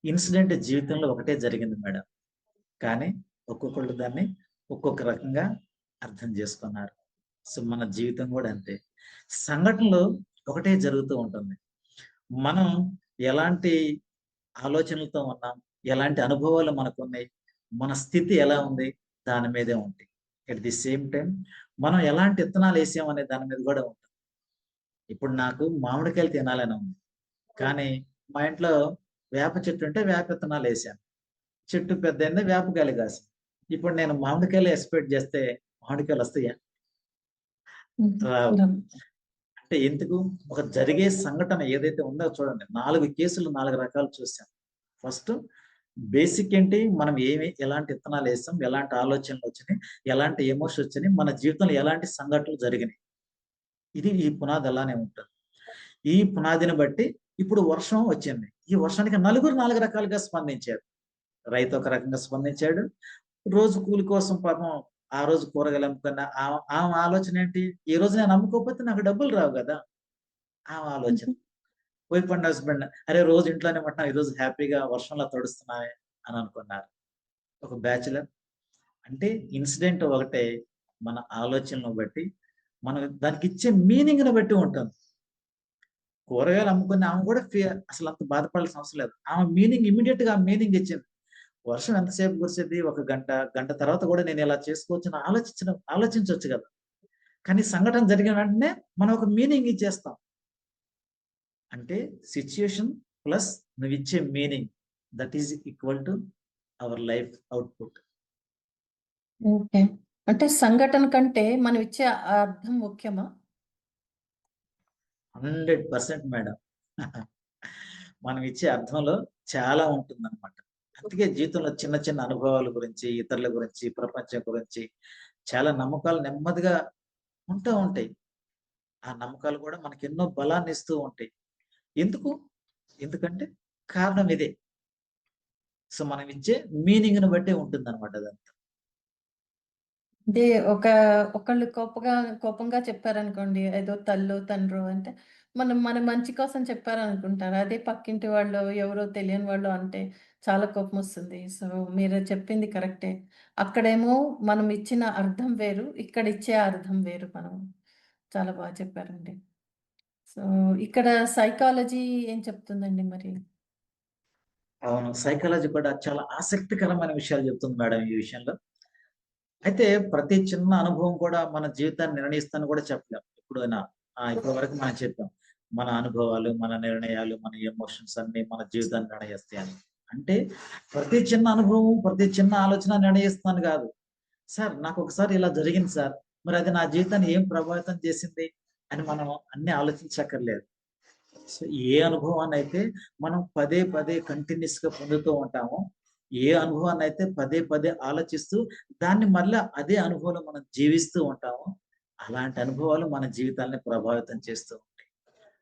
Speaker 2: ఇన్సిడెంట్ జీవితంలో ఒకటే జరిగింది మేడం. కానీ ఒక్కొక్కళ్ళు దాన్ని ఒక్కొక్క రకంగా అర్థం చేసుకున్నారు. సో, మన జీవితం గూడా అంతే. సంఘటనలు ఒకటే జరుగుతూ ఉంటుంది. మనం ఎలాంటి ఆలోచనలతో ఉన్నాం, ఎలాంటి అనుభవాలు మనకున్నాయి, మన స్థితి ఎలా ఉంది, దాని మీదే ఉంటాయి. ఎట్ ది సేమ్ టైమ్ మనం ఎలాంటి ఇత్తనాలేసాం అనే దాని మీద గూడా ఉంటుంది. ఇప్పుడు నాకు మామిడికాయలు తినాలని ఉంది. కానీ మా ఇంట్లో వేప చెట్టు ఉంటే వేప విత్తనాలేసాను. చెట్టు పెద్దయింది, వేపకాయలు కాసింది. ఇప్పుడు నేను మామిడికాయలు ఎక్స్‌పెక్ట్ చేస్తే మామిడికాయలొస్తాయా?
Speaker 1: హుహు.
Speaker 2: రావు.
Speaker 1: రమ్
Speaker 2: అంటే ఎందుకు? ఒక జరిగే సంఘటన ఏదైతే ఉందో చూడండి. 4 కేసులు 4 రకాలు చూసాం. ఫస్ట్ బేసిక్ ఏంటి? మనం ఎలాంటి ఇత్తనాలేసాం, ఎలాంటి ఆలోచనలొచ్చినాయి, ఎలాంటి ఎమోషనొచ్చినాయి, మన జీవితంలో ఎలాంటి సంఘటనలు జరిగినాయి. ఈ పునాది అలానే ఉంటది. ఈ పునాదిని బట్టి ఇప్పుడు వర్షం వచ్చింది. ఈ వర్షానికి నలుగురు 4 రకాలుగా స్పందించారు. రైతు ఒక రకంగా స్పందించాడు. రోజు కూలి కోసం పాపం ఆ రోజు కూరగాయలు అమ్ముకున్న ఆమె ఆలోచన ఏంటి? ఈ రోజు నేను అమ్ముకోకపోతే నాకు డబ్బులు రావు గదా! ఆమె ఆలోచన.
Speaker 1: హుహు.
Speaker 2: వైఫ్ అండ్ హస్బాండ్ అరే! రోజు ఇంట్లోనే ఉంటున్నాం. ఈరోజు హ్యాపీగా వర్షంలో తడుస్తున్నామే అని అనుకున్నారు. ఒక బ్యాచిలర్ అంటే ఇన్సిడెంట్ ఒకటే. మన ఆలోచనలను బట్టి, మనం దానికిచ్చే మీనింగ్‌ని బట్టి ఉంటుంది. కూరగాయలు అమ్ముకునే ఆమె కూడా అసలంత బాధపడాల్సిన అవసరం లేదు. ఆమె మీనింగ్ ఇమ్మీడియేట్‌గా ఆ మీనింగ్ ఇచ్చింది. వర్షం ఎంతసేపు కురిసిద్ది? ఒక గంట, గంట తర్వాత కూడా నేను ఇలా చేసుకోవచ్చని ఆలోచించొచ్చు గదా! కానీ సంఘటన జరిగిన వెంటనే మనం ఒక మీనింగ్ ఇచ్చేస్తాం. అంటే సిట్యుయేషన్ ప్లస్ నువ్విచ్చే meaning that is equal to our life output.
Speaker 1: Okay. అంటే సంఘటన కంటే మనం ఇచ్చే అర్థం ముఖ్యమా?
Speaker 2: 100% మేడం. మనం ఇచ్చే అర్థంలో చాలా ఉంటుందన్నమాట. అందుకే జీవితంలో చిన్న చిన్న అనుభవాల గురించి, ఇతరుల గురించి, ప్రపంచం గురించి చాలా నమ్మకాలు నెమ్మదిగా ఉంటూ ఉంటాయి. ఆ నమ్మకాలు కూడా మనకెన్నో బలాన్నిస్తూ ఉంటాయి. ఎందుకు? ఎందుకంటే కారణం ఇదే. సో, మనం ఇచ్చే మీనింగ్‌ని బట్టే ఉంటుందన్నమాట అదంతా.
Speaker 1: అంటే ఒకళ్ళు కోపంగా చెప్పారనుకోండి, ఏదో తల్లో, తండ్రో అంటే మనం మన మంచి కోసం చెప్పారనుకుంటారు. అదే పక్కింటి వాళ్ళో, ఎవరో తెలియని వాళ్ళో అంటే చాలా కోపమొస్తుంది. సో, మీరు చెప్పింది కరెక్టే. అక్కడేమో మనం ఇచ్చిన అర్థం వేరు, ఇక్కడిచ్చే అర్థం వేరు మనం. చాలా చెప్పారండి. సో, ఇక్కడ సైకాలజీ ఏం చెప్తుందండి మరి?
Speaker 2: అవును. సైకాలజీ కూడా చాలా ఆసక్తికరమైన విషయాలు చెప్తుంది మేడం ఈ విషయంలో. అయితే ప్రతి చిన్న అనుభవం కూడా మన జీవితాన్ని నిర్ణయిస్తుందని కూడా చెప్పలేం. ఎప్పుడైనా ఇప్పటి వరకు మనం చెప్పాం. మన అనుభవాలు, మన నిర్ణయాలు, మన ఎమోషన్స్ అన్నీ మన జీవితాన్ని నిర్ణయిస్తాయని. అంటే ప్రతి చిన్న అనుభవం, ప్రతి చిన్న ఆలోచన నిర్ణయిస్తుందని గాదు. సార్ నాకొకసారి ఇలా జరిగింది సార్. మరి అది నా జీవితాన్ని ఏం ప్రభావితం చేసింది అని మనం అన్నీ ఆలోచించక్కర్లేదు. సో, ఏ అనుభవాన్నయితే మనం పదే పదే కంటిన్యూయస్‌గా పొందుతూ ఉంటామో, ఏ అనుభవాన్నయితే పదే పదే ఆలోచిస్తూ దాన్ని మళ్ళా అదే అనుభవంలో మనం జీవిస్తూ ఉంటామో, అలాంటి అనుభవాలు మన జీవితాల్ని ప్రభావితం చేస్తూ ఉంటాయి.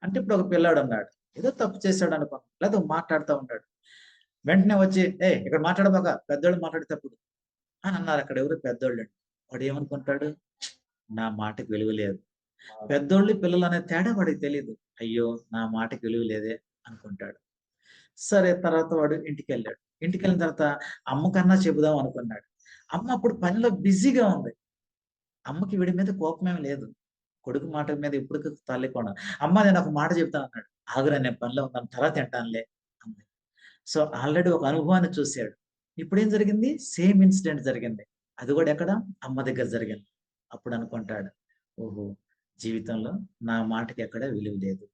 Speaker 2: అంటే ఇప్పుడు ఒక పిల్లాడున్నాడు. ఏదో తప్పు చేశాడనుకోండి. లేదా మాట్లాడుతా ఉన్నాడు. వెంటనే వచ్చి "ఏయ్! ఇక్కడ మాట్లాడబాక పెద్దోళ్ళు మాట్లాడేటప్పుడు" అని అన్నారు అక్కడ ఎవరో పెద్దోళ్ళండి. వాడేమనుకుంటాడు? నా మాటకి విలువ లేదు. పెద్దోళ్ళు, పిల్లలనే తేడా వాడికి తెలీదు. అయ్యో! నా మాటకి విలువ లేదే అనుకుంటాడు. సరే తర్వాత వాడు ఇంటికెళ్ళాడు. ఇంటికెళ్ళిన తర్వాత అమ్మకన్నా చెబుదాం అనుకున్నాడు. అమ్మ అప్పుడు పనిలో బిజీగా ఉంది. అమ్మకి వీడి మీద కోపమేమి లేదు. కొడుకు మాట మీద ఎప్పుడు తలెక్కకుండా, "అమ్మ నేనొక మాట చెప్తాను" అన్నాడు. "ఆగురా నేను పనిలో ఉన్నాను. తర్వాత తింటానులే" అంది. సో, ఆల్రెడీ ఒక అనుభవాన్ని చూసాడు. ఇప్పుడేం జరిగింది? సేమ్ ఇన్సిడెంట్ జరిగింది. అది గూడా ఎక్కడ? అమ్మ దగ్గర జరిగింది. అప్పుడనుకుంటాడు, ఓహో! జీవితంలో నా మాటకి ఎక్కడ విలువ లేదు.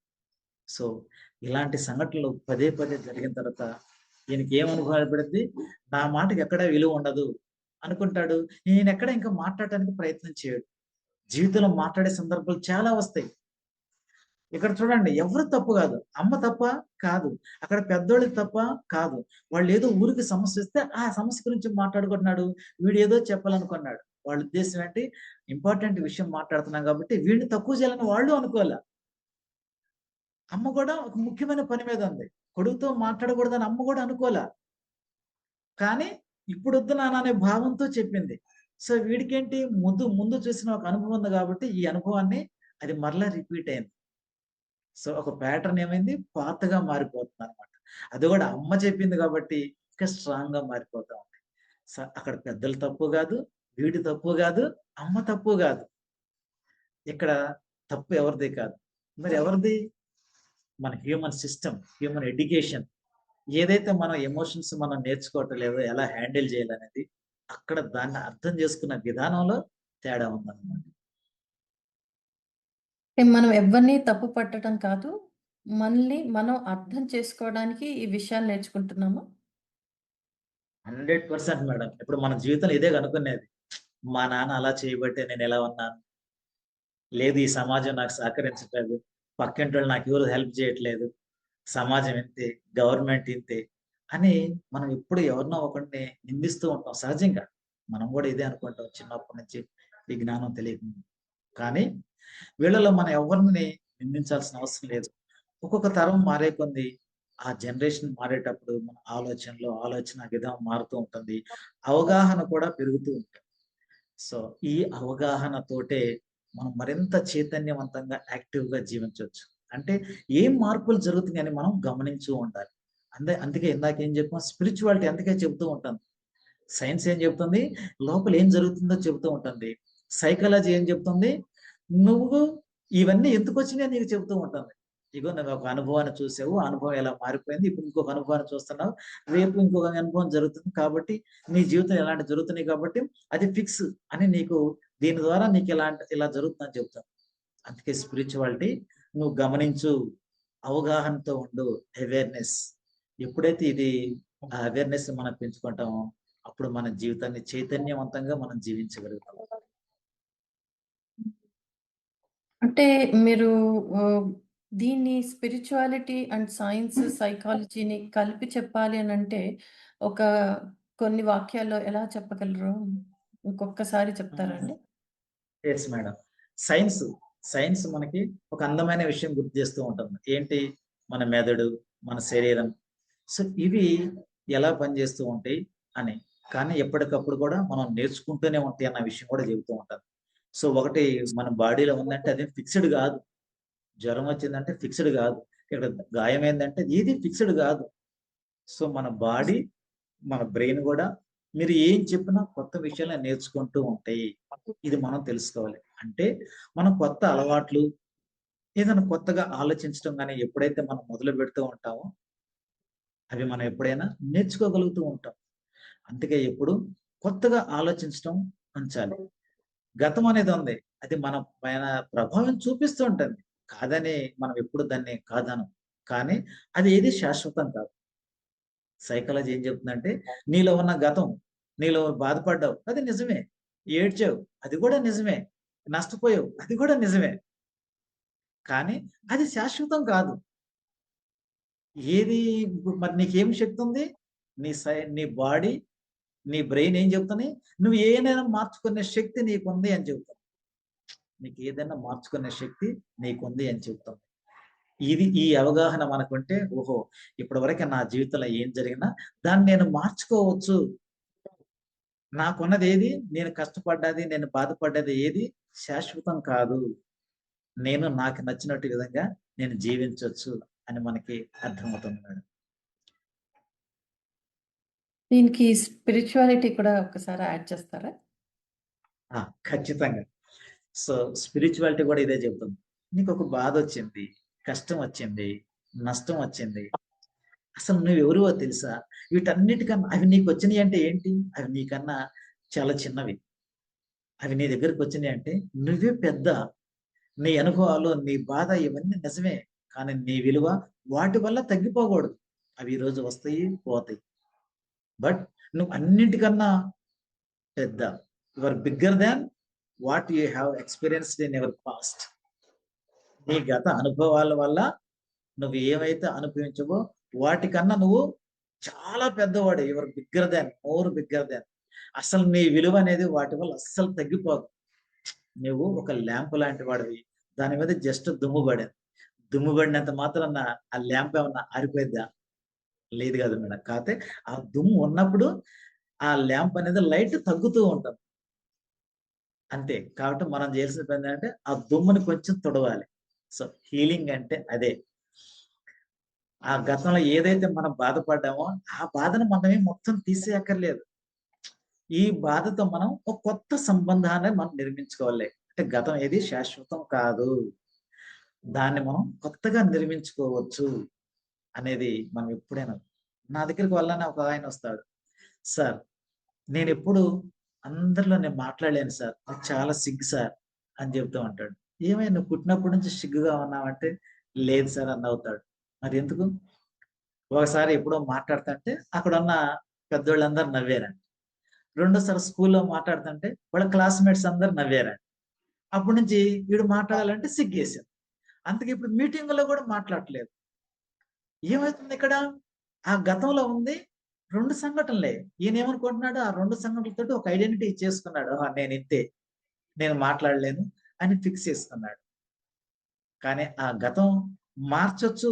Speaker 2: సో, ఇలాంటి సంఘటనలు పదే పదే జరిగిన తర్వాత ఈయనకి ఏం అనుభవం ఏర్పడిద్ది? నా మాటకి ఎక్కడ విలువ ఉండదు అనుకుంటాడు. ఈయనెక్కడ ఇంకా మాట్లాడటానికి ప్రయత్నం చేయడు. జీవితంలో మాట్లాడే సందర్భాలు చాలా వస్తాయి. ఇక్కడ చూడండి ఎవరు తప్పు గాదు. అమ్మ తప్పా? కాదు. అక్కడ పెద్దోళ్ళది తప్పా? కాదు. వాళ్ళేదో ఊరికి సమస్యొస్తే ఆ సమస్య గురించి మాట్లాడుకుంటున్నాడు. వీడేదో చెప్పాలనుకున్నాడు. వాళ్ళ ఉద్దేశ్యం ఏంటి? ఇంపార్టెంట్ విషయం మాట్లాడుతున్నాం గాబట్టి వీడిని తక్కువ చేయాలని వాళ్ళు అనుకోలా. అమ్మ గూడా ఒక ముఖ్యమైన పని మీద ఉంది. కొడుకుతో మాట్లాడకూడదని అమ్మ గూడా అనుకోలా. కానీ ఇప్పుడొద్దు నాన్న అనే భావంతో చెప్పింది. సో, వీడికేంటి ముందు చూసిన ఒక అనుభవం ఉంది గాబట్టి ఈ అనుభవాన్ని అది మరలా రిపీట్ అయింది. సో, ఒక ప్యాటర్న్ ఏమైంది? పాతగా మారిపోతుందనమాట. అది గూడా అమ్మ చెప్పింది గాబట్టి, ఇంకా స్ట్రాంగ్‌గా మారిపోతా ఉంది. అక్కడ పెద్దల తప్పు గాదు, వీడి తప్పు గాదు, అమ్మ తప్పు గాదు. ఇక్కడ తప్పు ఎవరిది కాదు. మరి ఎవరిది? మన హ్యూమన్ సిస్టమ్, హ్యూమన్ ఎడ్యుకేషన్. ఏదైతే మనం ఎమోషన్స్ మనం నేర్చుకోవటం లేదో, ఎలా హ్యాండిల్ చేయాలనేది, అక్కడ దాన్ని అర్థం చేసుకున్న విధానంలో తేడా ఉందనమాట.
Speaker 1: మనం ఎవ్వరిని తప్పు పట్టటం కాదు. మనల్ని మనం అర్థం చేసుకోవడానికి ఈ విషయాలు నేర్చుకుంటున్నాము.
Speaker 2: 100% మేడం. ఇప్పుడు మన జీవితంలో ఇదే కనుక్కునేది. మా నాన్న అలా చేయబట్టే నేనిలా ఉన్నాను. లేదు ఈ సమాజం నాకు సహకరించట్లేదు. పక్కింటోళ్ళు నాకెవరు హెల్ప్ చేయట్లేదు. సమాజం ఇంతే, గవర్నమెంట్ ఇంతే అని మనం ఎప్పుడు ఎవరినో ఒకడిని నిందిస్తూ ఉంటాం సహజంగా. మనం గూడా ఇదే అనుకుంటాం చిన్నప్పటి నుంచి ఈ జ్ఞానం తెలియకముందు. కానీ వీళ్ళలో మనం ఎవరిని నిందించాల్సిన అవసరం లేదు. ఒక్కొక్క తరం మారే కొద్దీ ఆ జనరేషన్ మారేటప్పుడు మన ఆలోచన విధానం మారుతూ ఉంటుంది. అవగాహన కూడా పెరుగుతూ ఉంటుంది. సో, ఈ అవగాహనతోటే మనం మరింత చైతన్యవంతంగా, యాక్టివ్‌గా జీవించొచ్చు. అంటే ఏం మార్పులు జరుగుతున్నాయని మనం గమనించూ ఉండాలి. అందుకే ఇందాక ఏం చెప్పాం స్పిరిచువాలిటీ అందుకే చెబుతూ ఉంటాను. సైన్స్ ఏం చెప్తుంది? లోపల ఏం జరుగుతుందో చెబుతూ ఉంటుంది. సైకాలజీ ఏం చెప్తుంది? నువ్వు ఇవన్నీ ఎందుకొచ్చినాయో నీకు చెబుతూ ఉంటుంది. ఇగో నువ్వొక అనుభవాన్ని చూసావు. ఆ అనుభవం ఎలా మారిపోయింది. ఇప్పుడు ఇంకొక అనుభవాన్ని చూస్తున్నావు. రేపు ఇంకొక అనుభవం జరుగుతుంది. కాబట్టి నీ జీవితంలో ఇలాంటివి జరుగుతున్నాయి కాబట్టి అది ఫిక్స్ అని నీకు దీని ద్వారా నీకు ఇలా జరుగుతుందని చెప్తాను. అందుకే స్పిరిచువాలిటీ నువ్వు గమనించు, అవగాహనతో ఉండు, అవేర్‌నెస్. ఎప్పుడైతే ఇది ఆ అవేర్‌నెస్ మనం పెంచుకుంటామో అప్పుడు మన జీవితాన్ని చైతన్యవంతంగా మనం జీవించగలుగుతాం.
Speaker 1: అంటే మీరు ఆహ్, దీన్ని స్పిరిచువాలిటీ అండ్ సైన్స్, సైకాలజీని కలిపి చెప్పాలి అనంటే, ఒక కొన్ని వాక్యాల్లో ఎలా చెప్పగలరు? ఇంకొక్కసారి చెప్తారా
Speaker 2: హ్మ్.
Speaker 1: అండి?
Speaker 2: Yes madam. సైన్స్, సైన్స్ మనకి ఒక అందమైన విషయం గుర్తు చేస్తూ ఉంటుంది. ఏంటి? మన మెదడు, మన శరీరం. సో, ఇవి ఎలా పనిచేస్తూ ఉంటాయి అని. కానీ ఎప్పటికప్పుడు కూడా మనం నేర్చుకుంటూనే ఉంటాయి అన్న విషయం కూడా చెబుతూ ఉంటాను. సో, ఒకటి మన బాడీలో ఉందంటే అది ఫిక్స్‌డ్ గాదు. జ్వరం వచ్చిందంటే ఫిక్స్‌డ్ గాదు. ఇక్కడ గాయమైందంటే ఏది ఫిక్స్‌డ్ గాదు. సో, మన బాడీ, మన బ్రెయిన్ గూడా మీరు ఏం చెప్పినా కొత్త విషయాలు నేర్చుకుంటూ ఉంటాయి. ఇది మనం తెలుసుకోవాలి. అంటే మనం కొత్త అలవాట్లు, ఏదైనా కొత్తగా ఆలోచించడం గాని ఎప్పుడైతే మనం మొదలు పెడుతూ ఉంటామో, అవి మనం ఎప్పుడైనా నేర్చుకోగలుగుతూ ఉంటాం. అందుకే ఎప్పుడు కొత్తగా ఆలోచించటం ఉంచాలి. గతం అనేది ఉంది. అది మన పైన ప్రభావం చూపిస్తూ ఉంటుంది. కాదని మనం ఎప్పుడు దాన్ని కాదనం. కానీ అది ఏది శాశ్వతం కాదు. సైకాలజీ ఏం చెప్తుందంటే, నీలో ఉన్న గతం, నీలో బాధపడ్డావు అది నిజమే. ఏడ్చావు అది కూడా నిజమే. నష్టపోయావు అది కూడా నిజమే. కానీ అది శాశ్వతం కాదు. ఏది మరి నీకేం శక్తి ఉంది? నీ బాడీ, నీ బ్రెయిన్ ఏం చెప్తున్నాయి? నువ్వు ఏదైనా మార్చుకునే శక్తి నీకుంది అని చెబుతుంది. నీకేదైనా మార్చుకునే శక్తి నీకుంది అని చెబుతుంది. ఈ అవగాహన మనకుంటే, ఓహో! ఇప్పటివరకు నా జీవితంలో ఏం జరిగినా దాన్ని నేను మార్చుకోవచ్చు. నాకున్నదేది, నేను కష్టపడ్డది, నేను బాధపడ్డది ఏది శాశ్వతం కాదు. నేను నాకు నచ్చినట్టు విధంగా నేను జీవించొచ్చు అని మనకి అర్థమవుతుంది మేడం.
Speaker 1: దీనికి స్పిరిచువాలిటీ కూడా ఒక్కసారి యాడ్ చేస్తారా?
Speaker 2: ఆ! ఖచ్చితంగా. సో, స్పిరిచువాలిటీ గూడా ఇదే చెబుతుంది. నీకొక బాధొచ్చింది, కష్టం వచ్చింది, నష్టం వచ్చింది. అసలు నువ్వెవరివో తెలుసా? వీటన్నిటికన్నా అవి నీకొచ్చినియంటే ఏంటి? అవి నీకన్నా చాలా చిన్నవి. అవి నీ దగ్గరకొచ్చినియంటే నువ్వే పెద్ద. నీ అనుభవాలు, నీ బాధ ఇవన్నీ నిజమే. కానీ నీ విలువ వాటి వల్ల తగ్గిపోకూడదు. అవి ఈరోజు వస్తాయి, పోతాయి. బట్ నువ్వు అన్నిటికన్నా పెద్ద. You are bigger than what you have experienced in your past. నీ గత అనుభవాల వల్ల నువ్వు ఏవైతే అనుభవించావో వాటికన్నా నువ్వు చాలా పెద్దవాడివి. You are bigger than, more bigger than. అసలు నీ విలువ అనేది వాటి వల్ల అస్సలు తగ్గిపోదు. నువ్వు ఒక ల్యాంప్ లాంటి వాడివి. దాని మీద జస్ట్ దుమ్ము పడింది. దుమ్ము పడినంత మాత్రాన ఆ ల్యాంప్ ఏమన్నా ఆరిపోయిద్దా? లేదు కదా మేడం. కాపోతే ఆ దుమ్ము ఉన్నప్పుడు ఆ ల్యాంప్ అనేది లైట్ తగ్గుతూ ఉంటది. అంతే. కాబట్టి మనం చేయాల్సిన పనేంటంటే ఆ దుమ్ముని కొంచెం తుడవాలి. సో, హీలింగ్ అంటే అదే. ఆ గతంలో ఏదైతే మనం బాధపడ్డామో ఆ బాధను మనమే మొత్తం తీసేయక్కర్లేదు. ఈ బాధతో మనం ఒక కొత్త సంబంధాన్ని మనం నిర్మించుకోవాలి. అంటే గతం ఏది శాశ్వతం కాదు. దాన్ని మనం కొత్తగా నిర్మించుకోవచ్చు అనేది మనం ఎప్పుడైనా నా దగ్గరికి వెళ్ళగానే ఒక ఆయనొస్తాడు. సార్ నేనెప్పుడు అందరిలో నేను మాట్లాడలేను సార్. నాకు చాలా సిగ్గు సార్ అని చెప్తూ ఉంటాడు. ఏమైంది నువ్వు పుట్టినప్పటి నుంచి సిగ్గుగా ఉన్నావంటే, లేదు సార్ అని నవ్వుతాడు. మరెందుకు? ఒకసారి ఎప్పుడో మాట్లాడుతుంటే అక్కడున్న పెద్దోళ్ళందరూ నవ్వారంట. రెండోసారి స్కూల్‌లో మాట్లాడుతుంటే వాళ్ళ క్లాస్‌మేట్స్ అందరూ నవ్వారంట. అప్పటి నుంచి వీడు మాట్లాడాలంటే సిగ్గేసింది. అందుకే ఇప్పుడు మీటింగుల్లో కూడా మాట్లాడట్లేదు. ఏమైతుందిక్కడ? ఆ గతంలో ఉంది 2 సంఘటనలే. ఈయనేమనుకుంటున్నాడు ఆ 2 సంఘటనలతోటి ఒక ఐడెంటిటీ చేసుకున్నాడు. ఆహా! నేనింతే. నేను మాట్లాడలేను అని ఫిక్స్ చేసుకున్నాడు. కానీ ఆ గతం మార్చొచ్చు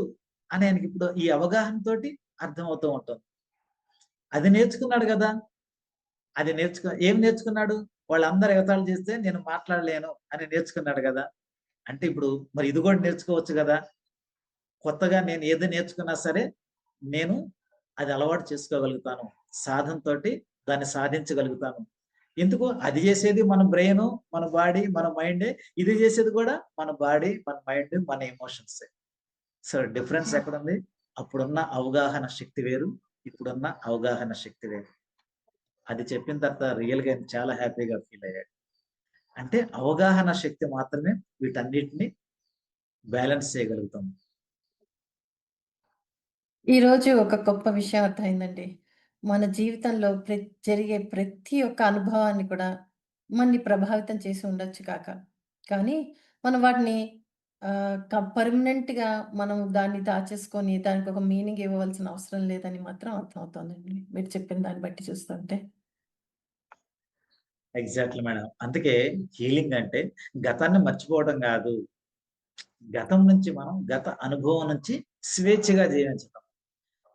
Speaker 2: అని ఆయనకిప్పుడు ఈ అవగాహనతోటి అర్థమవుతూ ఉంటుంది. అది నేర్చుకున్నాడు గదా! అది ఏం నేర్చుకున్నాడు? వాళ్ళందరూ ఎగతాళి చేస్తే నేను మాట్లాడలేను అని నేర్చుకున్నాడు గదా! అంటే ఇప్పుడు మరి ఇది గూడా నేర్చుకోవచ్చు గదా! కొత్తగా నేను ఏది నేర్చుకున్నా సరే, నేను అది అలవాటు చేసుకోగలుగుతాను. సాధనతోటి దాన్ని సాధించగలుగుతాను. ఎందుకు? అది జేసేది మన బ్రెయిను, మన బాడీ, మన మైండే. ఇది జేసేది గూడా మన బాడీ, మన మైండ్, మన ఎమోషన్సే. సో, డిఫరెన్స్ ఎక్కడుంది? అప్పుడున్న అవగాహన శక్తి వేరు. ఇప్పుడున్న అవగాహన శక్తి వేరు. అది చెప్పిన తర్వాత రియల్‌గా ఆయన చాలా హ్యాపీగా ఫీల్ అయ్యాడు. అంటే అవగాహన శక్తి మాత్రమే వీటన్నిటిని బ్యాలెన్స్ చేయగలుగుతాం.
Speaker 1: ఈరోజు ఒక గొప్ప విషయం అర్థమైందండి. మన జీవితంలో జరిగే ప్రతి ఒక్క అనుభవాన్ని కూడా మనని ప్రభావితం చేసి ఉండొచ్చు కాక. కానీ మనం వాటిని పర్మనెంట్‌గా మనం దాన్ని దాచేసుకొని దానికొక మీనింగ్ ఇవ్వవలసిన అవసరం లేదని మాత్రం అర్థమవుతోందండి. మీరు చెప్పిన దాన్ని బట్టి చూస్తుంటే.
Speaker 2: Exactly madam. అందుకే హీలింగ్ అంటే గతాన్ని మర్చిపోవడం గాదు. గతం నుంచి మనం గత అనుభవం నుంచి స్వేచ్ఛగా జీవించటం.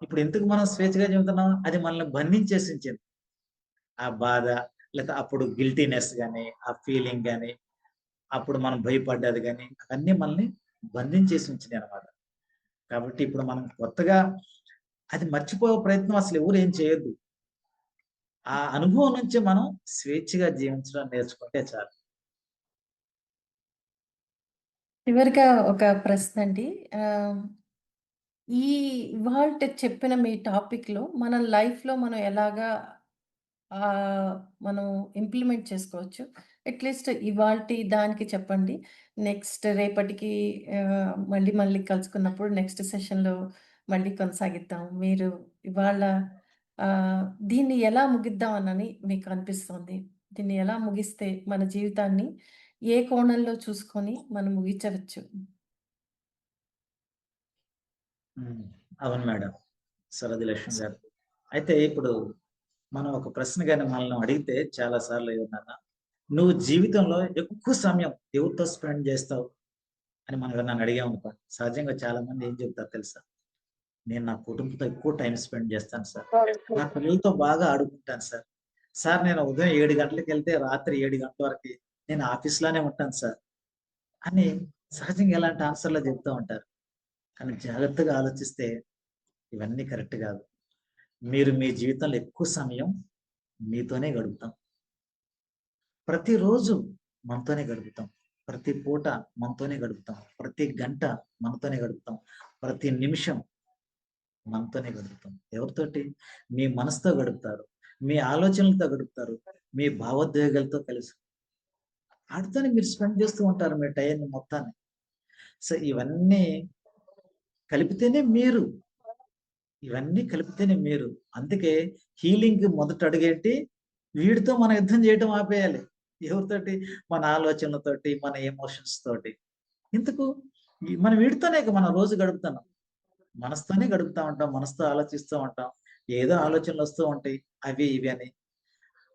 Speaker 2: ఇప్పుడు ఎందుకు మనం స్వేచ్ఛగా జీవితున్నాం? అది మనల్ని బంధించేసి ఉంచింది. ఆ బాధ లేతే అప్పుడు గిల్టీనెస్ గాని, ఆ ఫీలింగ్ గాని, అప్పుడు మనం భయపడ్డది గాని, అవన్నీ మనల్ని బంధించేసి ఉంచినాయన్నమాట. కాబట్టి ఇప్పుడు మనం కొత్తగా అది మర్చిపోయే ప్రయత్నం అసలు ఎవరు ఏం చేయొద్దు. ఆ అనుభవం నుంచి మనం స్వేచ్ఛగా జీవించడం నేర్చుకుంటే చాలు.
Speaker 1: చివరిగా ఒక ప్రశ్నండి. ఆహ్, ఈ ఇవాల్టి చెప్పిన మీ టాపిక్‌లో మన లైఫ్‌లో మనం ఎలాగా మనం ఇంప్లిమెంట్ చేసుకోవచ్చు. అట్‌లీస్ట్ ఇవాల్టి దానికి చెప్పండి. నెక్స్ట్ రేపటికి మళ్ళీ మళ్ళీ కలుసుకున్నప్పుడు నెక్స్ట్ సెషన్‌లో మళ్ళీ కొనసాగిద్దాం. మీరు ఇవాళ దీన్ని ఎలా ముగిద్దామనని మీకు అనిపిస్తోంది? దీన్ని ఎలా ముగిస్తే మన జీవితాన్ని ఏ కోణంలో చూసుకొని మనం ముగించవచ్చు?
Speaker 2: హ్మ్. అవును మేడం. సరోజ లక్ష్మి గారు. అయితే ఇప్పుడు మనం ఒక ప్రశ్న గాని మనల్ని అడిగితే చాలా సార్లు ఏమన్నానా, "నువ్వు జీవితంలో ఎక్కువ సమయం ఎవరితో స్పెండ్ చేస్తావు?" అని మనం ఎవరినైనా అడిగామనుకోండి. సహజంగా చాలా మంది ఏం చెప్తారో తెలుసా? "నేను నా కుటుంబంతో ఎక్కువ టైమ్ స్పెండ్ చేస్తాను సార్. నా పిల్లలతో బాగా ఆడుకుంటాను సార్. సార్ నేను ఉదయం 7 గంటలకెళ్తే రాత్రి 7 గంటల వరకి నేను ఆఫీస్‌లోనే ఉంటాను సార్" అని సహజంగా ఇలాంటి ఆన్సర్‌లు చెప్తూ ఉంటారు. కానీ జాగ్రత్తగా ఆలోచిస్తే ఇవన్నీ కరెక్ట్ కాదు. మీరు మీ జీవితంలో ఎక్కువ సమయం మీతోనే గడుపుతాం. ప్రతిరోజు మనతోనే గడుపుతాం. ప్రతి పూట మనతోనే గడుపుతాం. ప్రతి గంట మనతోనే గడుపుతాం. ప్రతి నిమిషం మనతోనే గడుపుతాం. ఎవరితోటి? మీ మనసుతో గడుపుతారు. మీ ఆలోచనలతో గడుపుతారు. మీ భావోద్వేగాలతో కలిసి. ఆటితోనే మీరు స్పెండ్ చేస్తూ ఉంటారు మీ టైంని మొత్తాన్ని. సో, ఇవన్నీ కలిపితేనే మీరు. ఇవన్నీ కలిపితేనే మీరు. అందుకే హీలింగ్‌కి మొదటి అడుగేంటి? వీడితో మనం యుద్ధం చేయటం ఆపేయాలి. ఎవరితోటి? మన ఆలోచనలతోటి, మన ఎమోషన్స్ తోటి. ఎందుకు? మనం వీడితోనే మనం రోజు గడుపుతున్నాం. మనసుతోనే గడుపుతా ఉంటాం. మనసుతో ఆలోచిస్తూ ఉంటాం. ఏదో ఆలోచనలొస్తూ ఉంటాయి. అవి, ఇవి అని.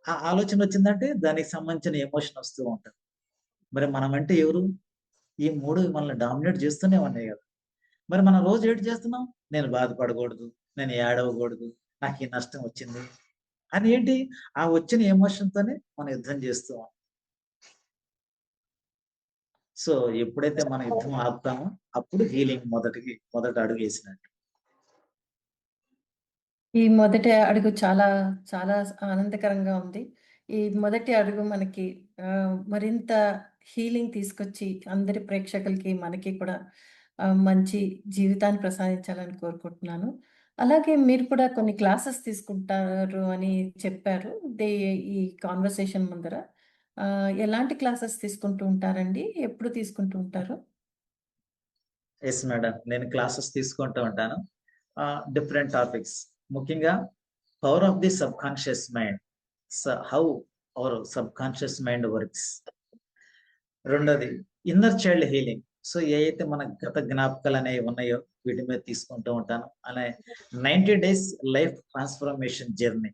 Speaker 2: ఆ ఆలోచనొచ్చిందంటే దానికి సంబంధించిన ఎమోషన్ వస్తూ ఉంటది. మరి మనమంటే ఎవరు? ఈ 3 మనల్ని డామినేట్ చేస్తూనే ఉన్నాయి గదా! మరి మనం రోజు ఏటి చేస్తున్నాం? నేను బాధపడకూడదు. నేను ఏడవకూడదు. నాకు ఈ నష్టం వచ్చింది. అని ఏంటి? ఆ వచ్చిన ఎమోషన్‌తోనే మనం యుద్ధం చేస్తూ ఉంటాం. సో, ఎప్పుడైతే మనం యుద్ధం ఆపుతామో అప్పుడు హీలింగ్ మొదట అడుగేసినట్టు.
Speaker 1: ఈ మొదటి అడుగు చాలా, చాలా ఆనందకరంగా ఉంది. ఈ మొదటి అడుగు మనకి మరింత హీలింగ్ తీసుకొచ్చి అందరి ప్రేక్షకులకి, మనకి కూడా మంచి జీవితాన్ని ప్రసాదించాలని కోరుకుంటున్నాను. అలాగే మీరు కూడా కొన్ని క్లాసెస్ తీసుకుంటారు అని చెప్పారు. ఈ కాన్వర్సేషన్ ముందర. ఎలాంటి క్లాసెస్ తీసుకుంటూ ఉంటారండి? ఎప్పుడు తీసుకుంటూ ఉంటారు?
Speaker 2: Yes madam. నేను క్లాసెస్ తీసుకుంటూ ఉంటాను. Different topics. ముఖ్యంగా power of the subconscious mind. How our subconscious mind works. రెండోది ఇన్నర్ చైల్డ్ హీలింగ్. సో, ఏయైతే మన గత జ్ఞాపకాలనేవి ఉన్నాయో వీటి మీద తీసుకుంటూ ఉంటాను. 90 days life transformation journey.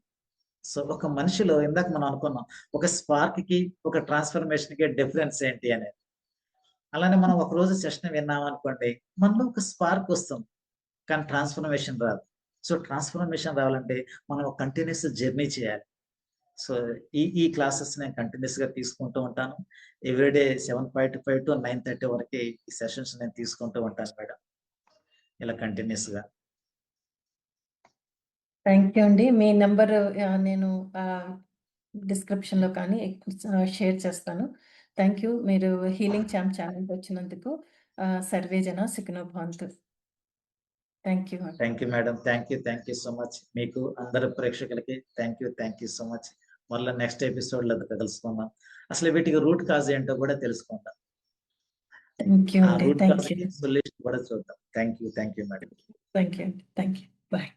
Speaker 2: So, ఒక మనిషిలో ఇందాక మనం అనుకున్నాం. ఒక స్పార్క్‌కి, ఒక ట్రాన్స్‌ఫర్మేషన్‌కి డిఫరెన్స్ ఏంటి అనేది. అలానే మనం ఒకరోజు సెషన్ విన్నామనుకోండి, మనలో ఒక స్పార్క్ వస్తుంది. కానీ ట్రాన్స్‌ఫర్మేషన్ రాదు. సో, ట్రాన్స్‌ఫర్మేషన్ రావాలంటే మనం ఒక కంటిన్యూయస్ జర్నీ చేయాలి. సో, ఈ క్లాసెస్ నేను కంటిన్యూయస్‌గా తీసుకుంటూ ఉంటాను. ఎవ్రీడే 7:45-9:30 వరకి ఈ సెషన్స్ నేను తీసుకుంటూ ఉంటాను మేడం. ఇలా కంటిన్యూయస్‌గా.
Speaker 1: థ్యాంక్ యూ అండి. మీ నంబరు నేను ఆహ్, డిస్క్రిప్షన్‌లో కానీ షేర్ చేస్తాను. Thank you. మీరు హీలింగ్ ఛాంప్ ఛానెల్‌కి వచ్చినందుకు. సర్వే జన సుఖినో భవంతు. Thank you.
Speaker 2: Thank you madam. Thank you so much. మీకు అందరు ప్రేక్షకులకి థాంక్ యూ సో మచ్. మళ్ళా నెక్స్ట్ ఎపిసోడ్‌లో కలుసుకుందాం. అసలు వీటికి రూట్ కాజ్ ఏంటో కూడా తెలుసుకుందాం.
Speaker 1: థ్యాంక్ యూ
Speaker 2: ఆ
Speaker 1: అండి.
Speaker 2: Root
Speaker 1: thank you.
Speaker 2: కాజ్‌కి సొల్యూషన్ కూడా చూద్దాం. Thank you madam.
Speaker 1: Thank you అండి. Thank you. బాయ్.